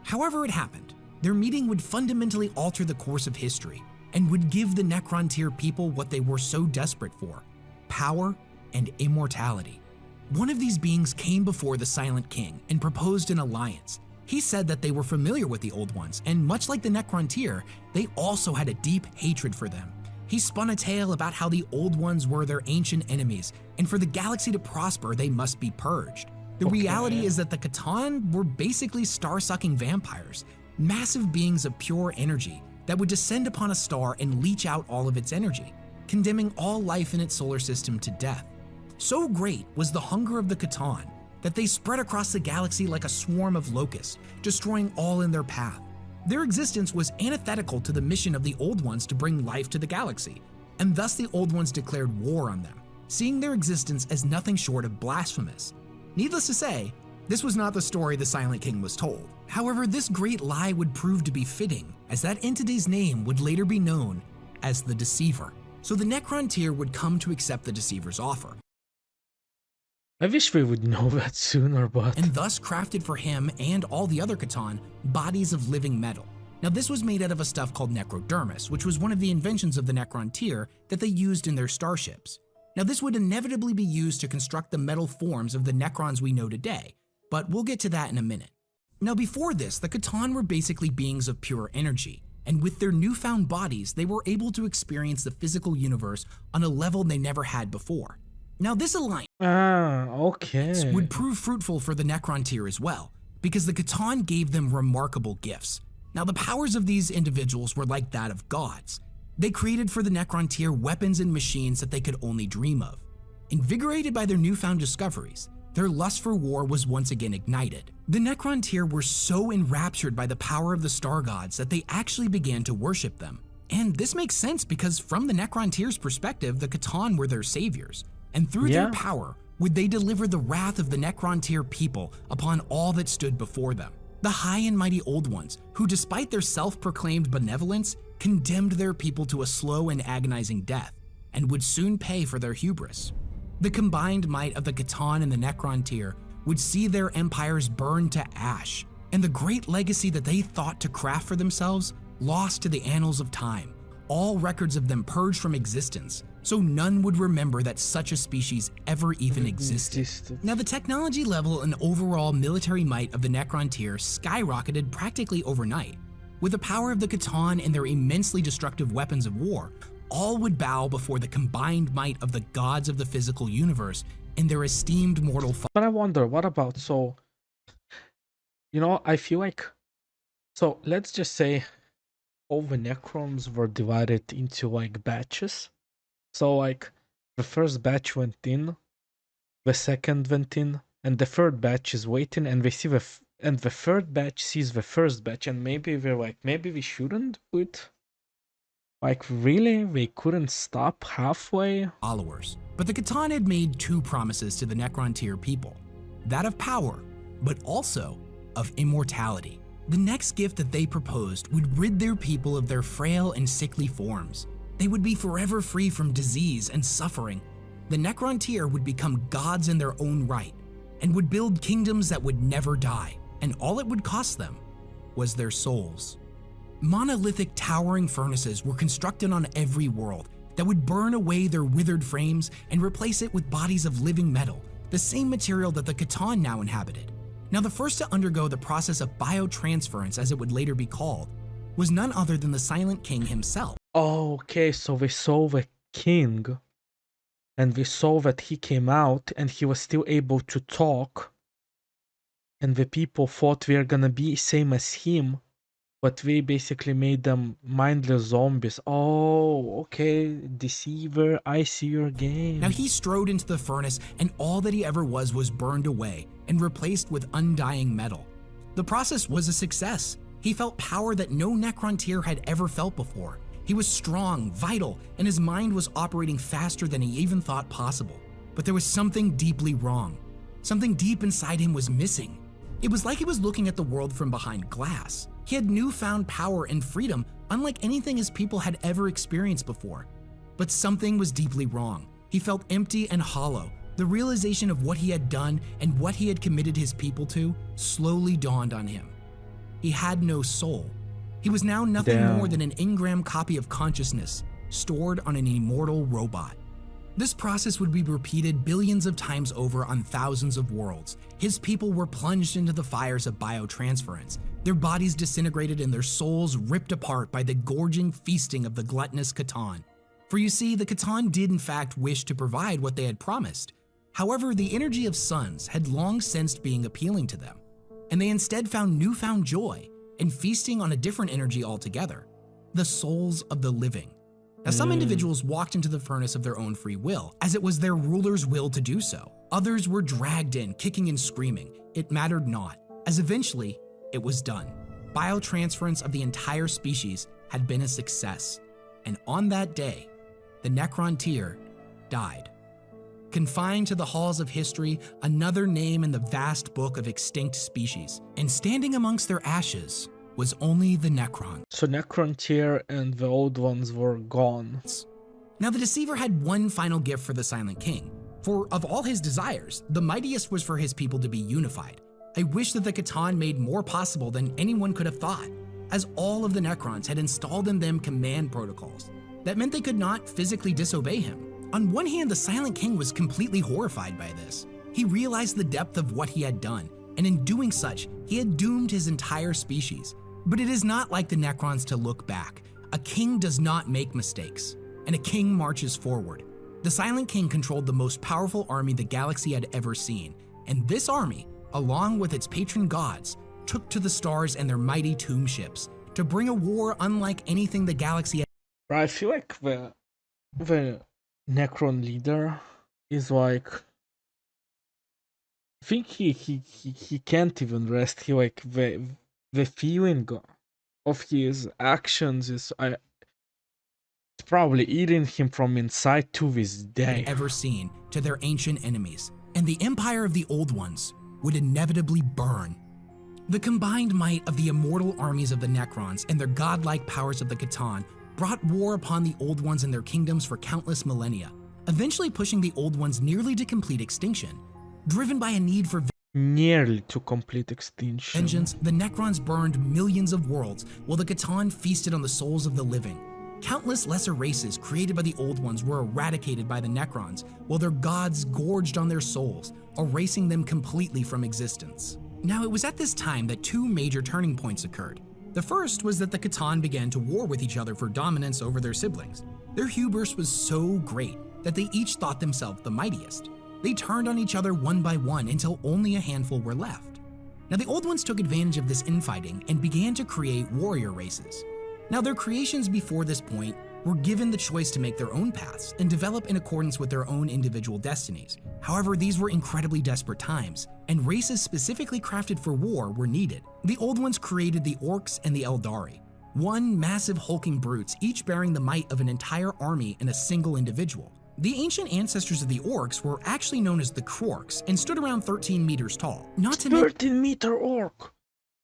However it happened, their meeting would fundamentally alter the course of history and would give the Necron people what they were so desperate for: power and immortality. One of these beings came before the Silent King and proposed an alliance. He said that they were familiar with the Old Ones, and much like the Necron they also had a deep hatred for them. He spun a tale about how the Old Ones were their ancient enemies, and for the galaxy to prosper, they must be purged. The reality is that the Catan were basically star-sucking vampires, massive beings of pure energy that would descend upon a star and leach out all of its energy, condemning all life in its solar system to death. So great was the hunger of the Catan that they spread across the galaxy like a swarm of locusts, destroying all in their path. Their existence was antithetical to the mission of the Old Ones to bring life to the galaxy, and thus the Old Ones declared war on them, seeing their existence as nothing short of blasphemous. Needless to say, this was not the story the Silent King was told. However, this great lie would prove to be fitting, as that entity's name would later be known as the Deceiver. So the Necron would come to accept the Deceiver's offer, I wish we would know that sooner, but and thus crafted for him and all the other Catan bodies of living metal. Now, this was made out of a stuff called necrodermis, which was one of the inventions of the Necron that they used in their starships. Now, this would inevitably be used to construct the metal forms of the Necrons we know today, but we'll get to that in a minute. Now, before this, the Catan were basically beings of pure energy, and with their newfound bodies, they were able to experience the physical universe on a level they never had before. Now, this alliance would prove fruitful for the Necron as well, because the Catan gave them remarkable gifts. Now, the powers of these individuals were like that of gods. They created for the Necron weapons and machines that they could only dream of. Invigorated by their newfound discoveries, their lust for war was once again ignited. The Necron were so enraptured by the power of the star gods that they actually began to worship them. And this makes sense because from the Necron-Tyr's perspective, the Catan were their saviors, and through their Yeah. power would they deliver the wrath of the Necron-Tyr people upon all that stood before them. The high and mighty Old Ones, who despite their self-proclaimed benevolence, condemned their people to a slow and agonizing death, and would soon pay for their hubris. The combined might of the Catan and the Necron-Tyr would see their empires burn to ash, and the great legacy that they thought to craft for themselves lost to the annals of time, all records of them purged from existence, so none would remember that such a species ever even existed. Now, the technology level and overall military might of the Necron-Tyr skyrocketed practically overnight. With the power of the Catan and their immensely destructive weapons of war, all would bow before the combined might of the gods of the physical universe and their esteemed mortal But I wonder, what about, so, I feel like, so let's just say all the Necrons were divided into like batches. So like the first batch went in, the second went in, and the third batch is waiting, and they see and the third batch sees the first batch, and maybe they're like, maybe we shouldn't do it. Like, really? They couldn't stop halfway? followers. But the Catan had made two promises to the Necron-Tyr people, that of power, but also of immortality. The next gift that they proposed would rid their people of their frail and sickly forms. They would be forever free from disease and suffering. The Necron-Tyr would become gods in their own right and would build kingdoms that would never die, and all it would cost them was their souls. Monolithic towering furnaces were constructed on every world that would burn away their withered frames and replace it with bodies of living metal, the same material that the Catan now inhabited. Now, the first to undergo the process of biotransference, as it would later be called, was none other than the Silent King himself. Oh, okay, so we saw the king, and we saw that he came out and he was still able to talk, and the people thought we are gonna be same as him, but we basically made them mindless zombies. Oh, okay, deceiver, I see your game. Now, he strode into the furnace, and all that he ever was burned away and replaced with undying metal. The process was a success. He felt power that no Necron-Tyr had ever felt before. He was strong, vital, and his mind was operating faster than he even thought possible. But there was something deeply wrong. Something deep inside him was missing. It was like he was looking at the world from behind glass. He had newfound power and freedom, unlike anything his people had ever experienced before. But something was deeply wrong. He felt empty and hollow. The realization of what he had done and what he had committed his people to slowly dawned on him. He had no soul. He was now nothing more than an engram copy of consciousness, stored on an immortal robot. This process would be repeated billions of times over on thousands of worlds. His people were plunged into the fires of biotransference, their bodies disintegrated and their souls ripped apart by the gorging feasting of the gluttonous Catan. For you see, the Catan did in fact wish to provide what they had promised. However, the energy of suns had long since being appealing to them, and they instead found newfound joy in feasting on a different energy altogether, the souls of the living. Now, some individuals walked into the furnace of their own free will, as it was their ruler's will to do so. Others were dragged in, kicking and screaming. It mattered not, as eventually it was done. Biotransference of the entire species had been a success, and on that day, the Necron-Tyr died. Confined to the halls of history, another name in the vast book of extinct species, and standing amongst their ashes was only the Necrons. So Necron-Tyr and the old ones were gone. Now, the Deceiver had one final gift for the Silent King. For of all his desires, the mightiest was for his people to be unified. I wish that the Catan made more possible than anyone could have thought, as all of the Necrons had installed in them command protocols. That meant they could not physically disobey him. On one hand, the Silent King was completely horrified by this. He realized the depth of what he had done, and in doing such, he had doomed his entire species. But it is not like the Necrons to look back. A king does not make mistakes, and a king marches forward. The Silent King controlled the most powerful army the galaxy had ever seen, and this army, along with its patron gods, took to the stars and their mighty tomb ships to bring a war unlike anything the galaxy had. I feel like the Necron leader is like, I think he can't even rest. He like the feeling of his actions is probably eating him from inside to this day. ever seen to their ancient enemies, and the empire of the Old Ones would inevitably burn. The combined might of the immortal armies of the Necrons and their godlike powers of the Catan brought war upon the Old Ones and their kingdoms for countless millennia, eventually pushing the Old Ones nearly to complete extinction. Driven by a need for Nearly to complete extinction. vengeance, the Necrons burned millions of worlds while the Catan feasted on the souls of the living. Countless lesser races created by the Old Ones were eradicated by the Necrons, while their gods gorged on their souls, erasing them completely from existence. Now, it was at this time that two major turning points occurred. The first was that the Catan began to war with each other for dominance over their siblings. Their hubris was so great that they each thought themselves the mightiest. They turned on each other one by one until only a handful were left. Now, the Old Ones took advantage of this infighting and began to create warrior races. Now, their creations before this point were given the choice to make their own paths and develop in accordance with their own individual destinies. However, these were incredibly desperate times, and races specifically crafted for war were needed. The Old Ones created the Orcs and the Eldari, one massive hulking brutes, each bearing the might of an entire army in a single individual. The ancient ancestors of the Orcs were actually known as the Krorks and stood around 13 meters tall. Not to 13-meter orc!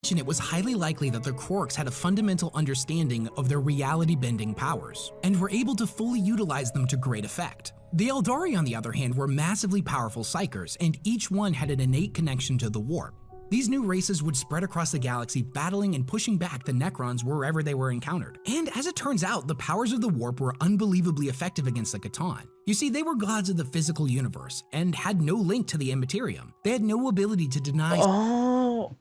mention, it was highly likely that the Krorks had a fundamental understanding of their reality-bending powers, and were able to fully utilize them to great effect. The Eldari, on the other hand, were massively powerful psychers, and each one had an innate connection to the warp. These new races would spread across the galaxy, battling and pushing back the Necrons wherever they were encountered. And as it turns out, the powers of the warp were unbelievably effective against the Catan. You see, they were gods of the physical universe, and had no link to the Immaterium. They had no ability to deny Oh,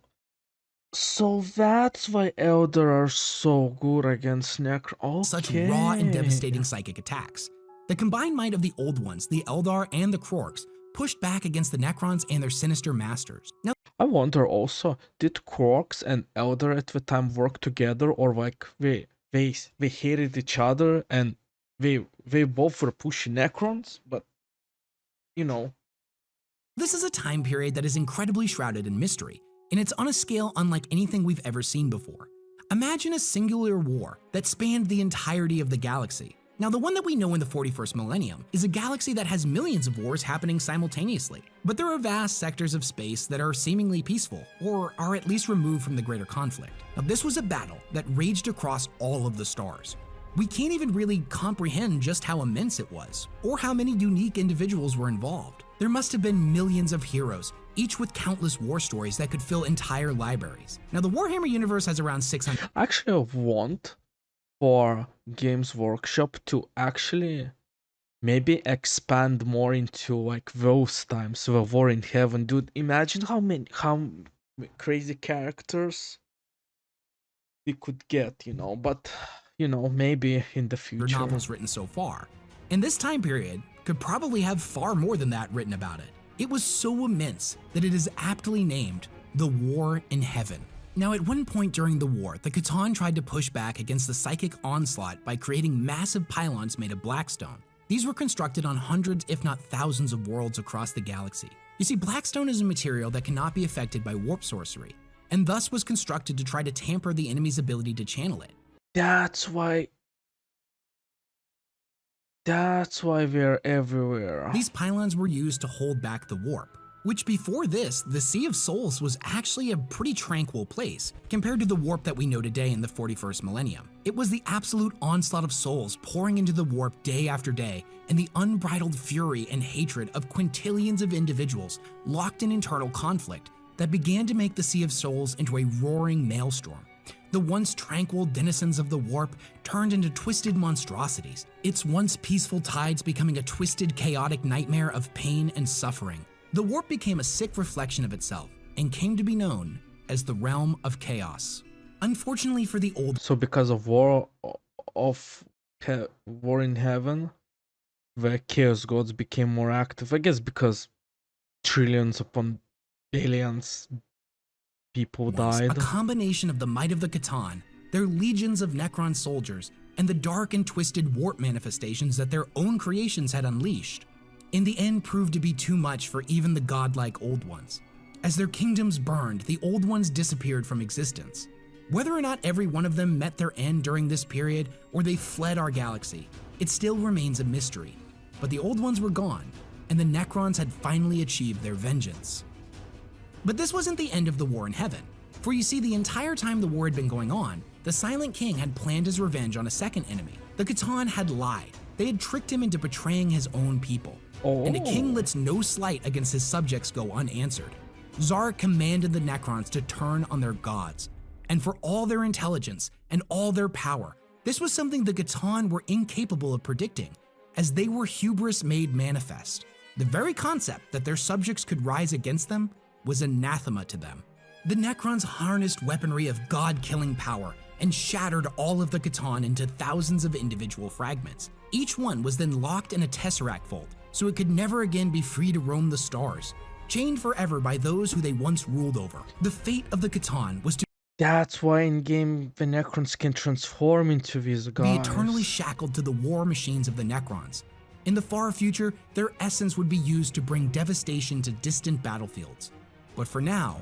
so that's why Elder are so good against Necron. such raw and devastating psychic attacks. The combined might of the Old Ones, the Eldar, and the Krorks pushed back against the Necrons and their sinister masters. Now, I wonder also, did Quarks and Elder at the time work together, or like they hated each other and they both were pushing Necrons, but you know. this is a time period that is incredibly shrouded in mystery, and it's on a scale unlike anything we've ever seen before. Imagine a singular war that spanned the entirety of the galaxy. Now, the one that we know in the 41st millennium is a galaxy that has millions of wars happening simultaneously, but there are vast sectors of space that are seemingly peaceful, or are at least removed from the greater conflict. Now, this was a battle that raged across all of the stars. We can't even really comprehend just how immense it was, or how many unique individuals were involved. There must have been millions of heroes, each with countless war stories that could fill entire libraries. Now, the Warhammer universe has around 600 Actually, I want for Games Workshop to actually maybe expand more into like those times, the War in Heaven. Dude, imagine how crazy characters we could get, but maybe in the future. novels written so far, and this time period could probably have far more than that written about it. It was so immense that it is aptly named the War in Heaven. Now, at one point during the war, the Catan tried to push back against the psychic onslaught by creating massive pylons made of blackstone. These were constructed on hundreds, if not thousands, of worlds across the galaxy. You see, blackstone is a material that cannot be affected by warp sorcery, and thus was constructed to try to tamper the enemy's ability to channel it. That's why we're everywhere. These pylons were used to hold back the warp, which before this, the Sea of Souls was actually a pretty tranquil place compared to the warp that we know today in the 41st millennium. It was the absolute onslaught of souls pouring into the warp day after day, and the unbridled fury and hatred of quintillions of individuals locked in internal conflict that began to make the Sea of Souls into a roaring maelstrom. The once tranquil denizens of the warp turned into twisted monstrosities, its once peaceful tides becoming a twisted, chaotic nightmare of pain and suffering. The warp became a sick reflection of itself and came to be known as the realm of chaos. Unfortunately for the Old So because of War in Heaven, the Chaos Gods became more active. I guess because trillions upon billions people Ones, died. a combination of the might of the Catan, their legions of Necron soldiers, and the dark and twisted warp manifestations that their own creations had unleashed, in the end proved to be too much for even the godlike Old Ones. As their kingdoms burned, the Old Ones disappeared from existence. Whether or not every one of them met their end during this period, or they fled our galaxy, it still remains a mystery. But the old ones were gone, and the Necrons had finally achieved their vengeance. But this wasn't the end of the war in heaven, for you see, the entire time the war had been going on, the Silent King had planned his revenge on a second enemy. The Catan had lied. They had tricked him into betraying his own people. And a king lets no slight against his subjects go unanswered. Zar commanded the Necrons to turn on their gods, and for all their intelligence and all their power, this was something the Catan were incapable of predicting, as they were hubris made manifest. The very concept that their subjects could rise against them was anathema to them. The Necrons harnessed weaponry of god-killing power and shattered all of the Catan into thousands of individual fragments. Each one was then locked in a tesseract vault, so it could never again be free to roam the stars, chained forever by those who they once ruled over. The fate of the Catan was to That's why in game the Necrons can transform into these be guys. eternally shackled to the war machines of the Necrons. In the far future, their essence would be used to bring devastation to distant battlefields. But for now,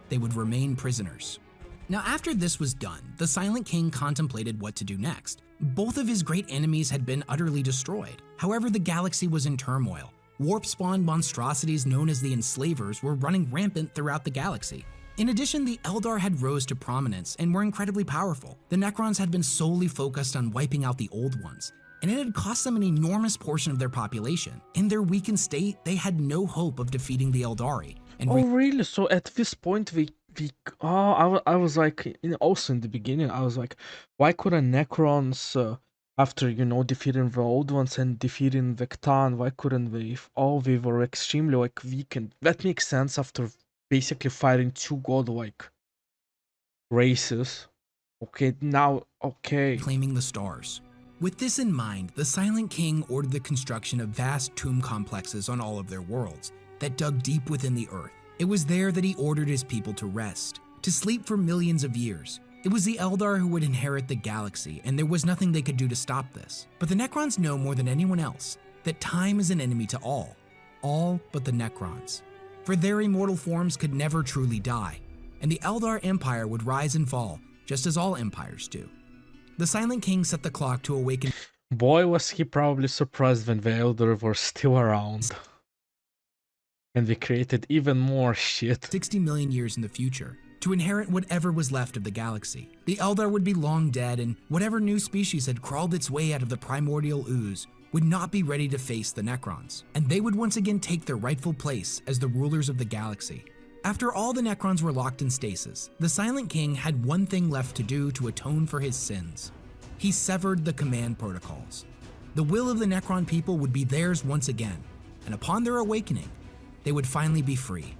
they would remain prisoners. Now, after this was done, the Silent King contemplated what to do next. Both of his great enemies had been utterly destroyed. However, the galaxy was in turmoil. Warp-spawned monstrosities known as the Enslavers were running rampant throughout the galaxy. In addition, the Eldar had rose to prominence and were incredibly powerful. The Necrons had been solely focused on wiping out the old ones, and it had cost them an enormous portion of their population. In their weakened state, they had no hope of defeating the Eldari. Oh really? So at this point I was like, also in the beginning I was like, why couldn't Necrons after defeating the old ones and defeating the Catan, why couldn't they, if all they were extremely like weakened? That makes sense after basically fighting two godlike races. Okay, Claiming the stars. With this in mind, the Silent King ordered the construction of vast tomb complexes on all of their worlds that dug deep within the earth. It was there that he ordered his people to rest, to sleep for millions of years. It was the Eldar who would inherit the galaxy, and there was nothing they could do to stop this. But the Necrons know more than anyone else that time is an enemy to all but the Necrons. For their immortal forms could never truly die, and the Eldar Empire would rise and fall, just as all empires do. The Silent King set the clock to awaken. Boy, was he probably surprised when the Eldar were still around. And they created even more shit. 60 million years in the future, to inherit whatever was left of the galaxy. The Eldar would be long dead, and whatever new species had crawled its way out of the primordial ooze would not be ready to face the Necrons, and they would once again take their rightful place as the rulers of the galaxy. After all the Necrons were locked in stasis, the Silent King had one thing left to do to atone for his sins. He severed the command protocols. The will of the Necron people would be theirs once again, and upon their awakening, they would finally be free.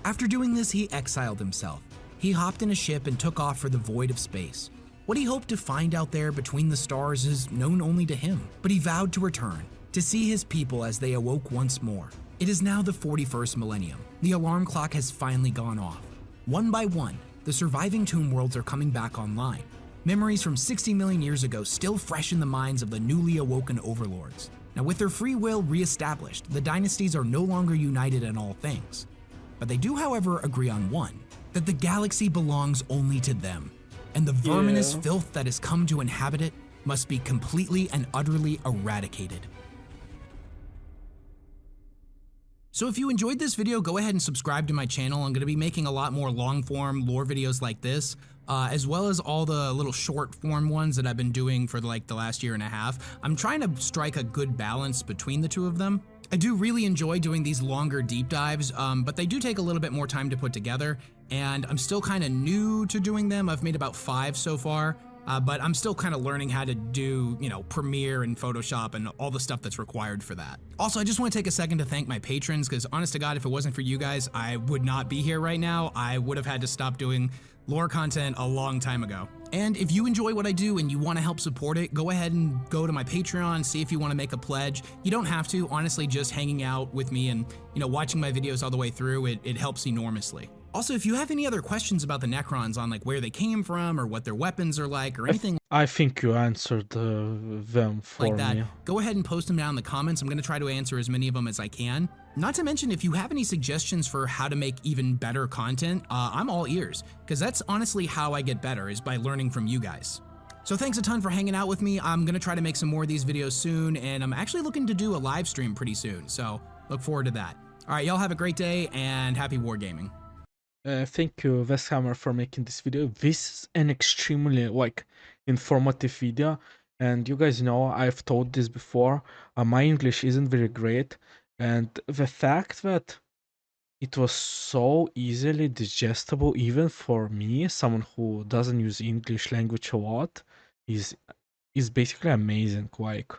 After doing this, he exiled himself. He hopped in a ship and took off for the void of space. What he hoped to find out there between the stars is known only to him, but he vowed to return, to see his people as they awoke once more. It is now the 41st millennium. The alarm clock has finally gone off. One by one, the surviving tomb worlds are coming back online. Memories from 60 million years ago still fresh in the minds of the newly awoken overlords. Now, with their free will re-established, the dynasties are no longer united in all things. But they do, however, agree on one, that the galaxy belongs only to them, and the verminous filth that has come to inhabit it must be completely and utterly eradicated. So if you enjoyed this video, go ahead and subscribe to my channel. I'm going to be making a lot more long-form lore videos like this, as well as all the little short-form ones that I've been doing for like the last year and a half. I'm trying to strike a good balance between the two of them. I do really enjoy doing these longer deep dives, but they do take a little bit more time to put together, and I'm still kind of new to doing them. I've made about 5 so far. But I'm still kind of learning how to do, Premiere and Photoshop and all the stuff that's required for that. Also, I just want to take a second to thank my patrons, because honest to God, if it wasn't for you guys, I would not be here right now. I would have had to stop doing lore content a long time ago. And if you enjoy what I do and you want to help support it, go ahead and go to my Patreon, see if you want to make a pledge. You don't have to, honestly, just hanging out with me and, watching my videos all the way through, it helps enormously. Also, if you have any other questions about the Necrons on like where they came from or what their weapons are like or anything I think you answered them for like that, me. go ahead and post them down in the comments. I'm going to try to answer as many of them as I can. Not to mention, if you have any suggestions for how to make even better content, I'm all ears, because that's honestly how I get better, is by learning from you guys. So thanks a ton for hanging out with me. I'm gonna try to make some more of these videos soon, and I'm actually looking to do a live stream pretty soon, so look forward to that. All right, y'all have a great day, and happy wargaming. Thank you, WesHammer, for making this video. This is an extremely informative video, and you guys know I've told this before. My English isn't very great, and the fact that it was so easily digestible, even for me, someone who doesn't use English language a lot, is basically amazing. Like,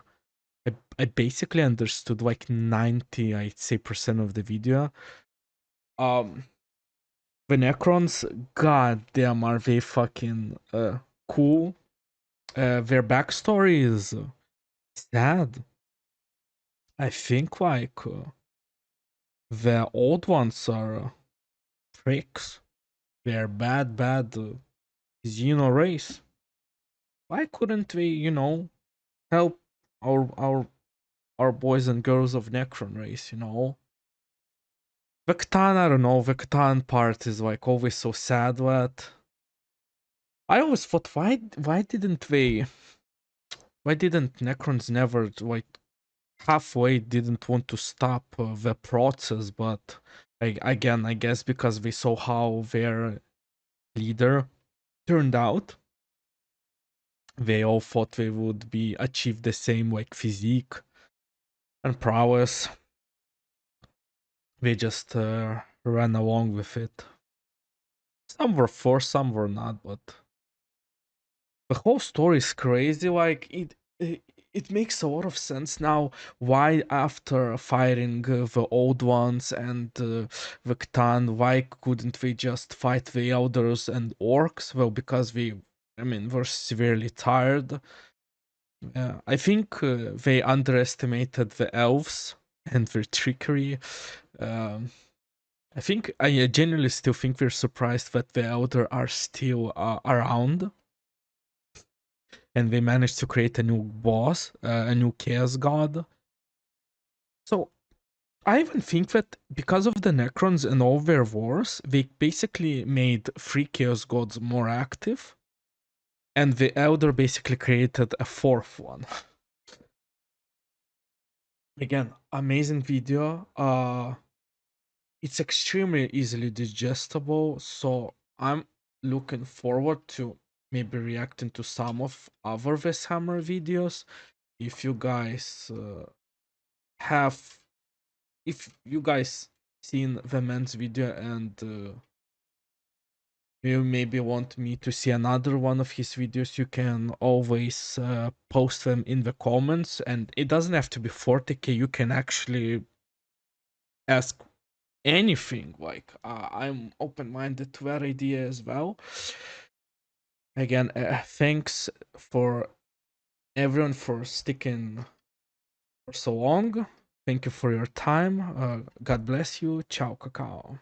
I basically understood like 90, I'd say, percent of the video. The Necrons, god damn, are they fucking cool. Their backstory is sad. I think like the old ones are pricks. They're bad, Xeno race. Why couldn't we, help our boys and girls of Necron race? The Catan, I don't know, the Catan part is like always so sad, but I always thought, why didn't Necrons never like halfway didn't want to stop the process? But again, I guess because they saw how their leader turned out, they all thought they would be achieve the same like physique and prowess. They just ran along with it. Some were forced, some were not, but the whole story is crazy. Like it makes a lot of sense now why after fighting the old ones and the Ctan, why couldn't we just fight the elders and orcs? Well, because were severely tired. I think they underestimated the elves and their trickery. um, I genuinely still think we're surprised that the elder are still around, and they managed to create a new boss, a new chaos god. So I even think that because of the Necrons and all their wars, they basically made three chaos gods more active, and the Elder basically created a fourth one. Again, amazing video. It's extremely easily digestible, so I'm looking forward to maybe reacting to some of other WesHammer videos. If you guys have if you guys seen the man's video and you maybe want me to see another one of his videos, you can always post them in the comments, and it doesn't have to be 40k. You can actually ask anything. Like I'm open-minded to that idea as well. Again, thanks for everyone for sticking for so long. Thank you for your time. God bless you. Ciao, cacao.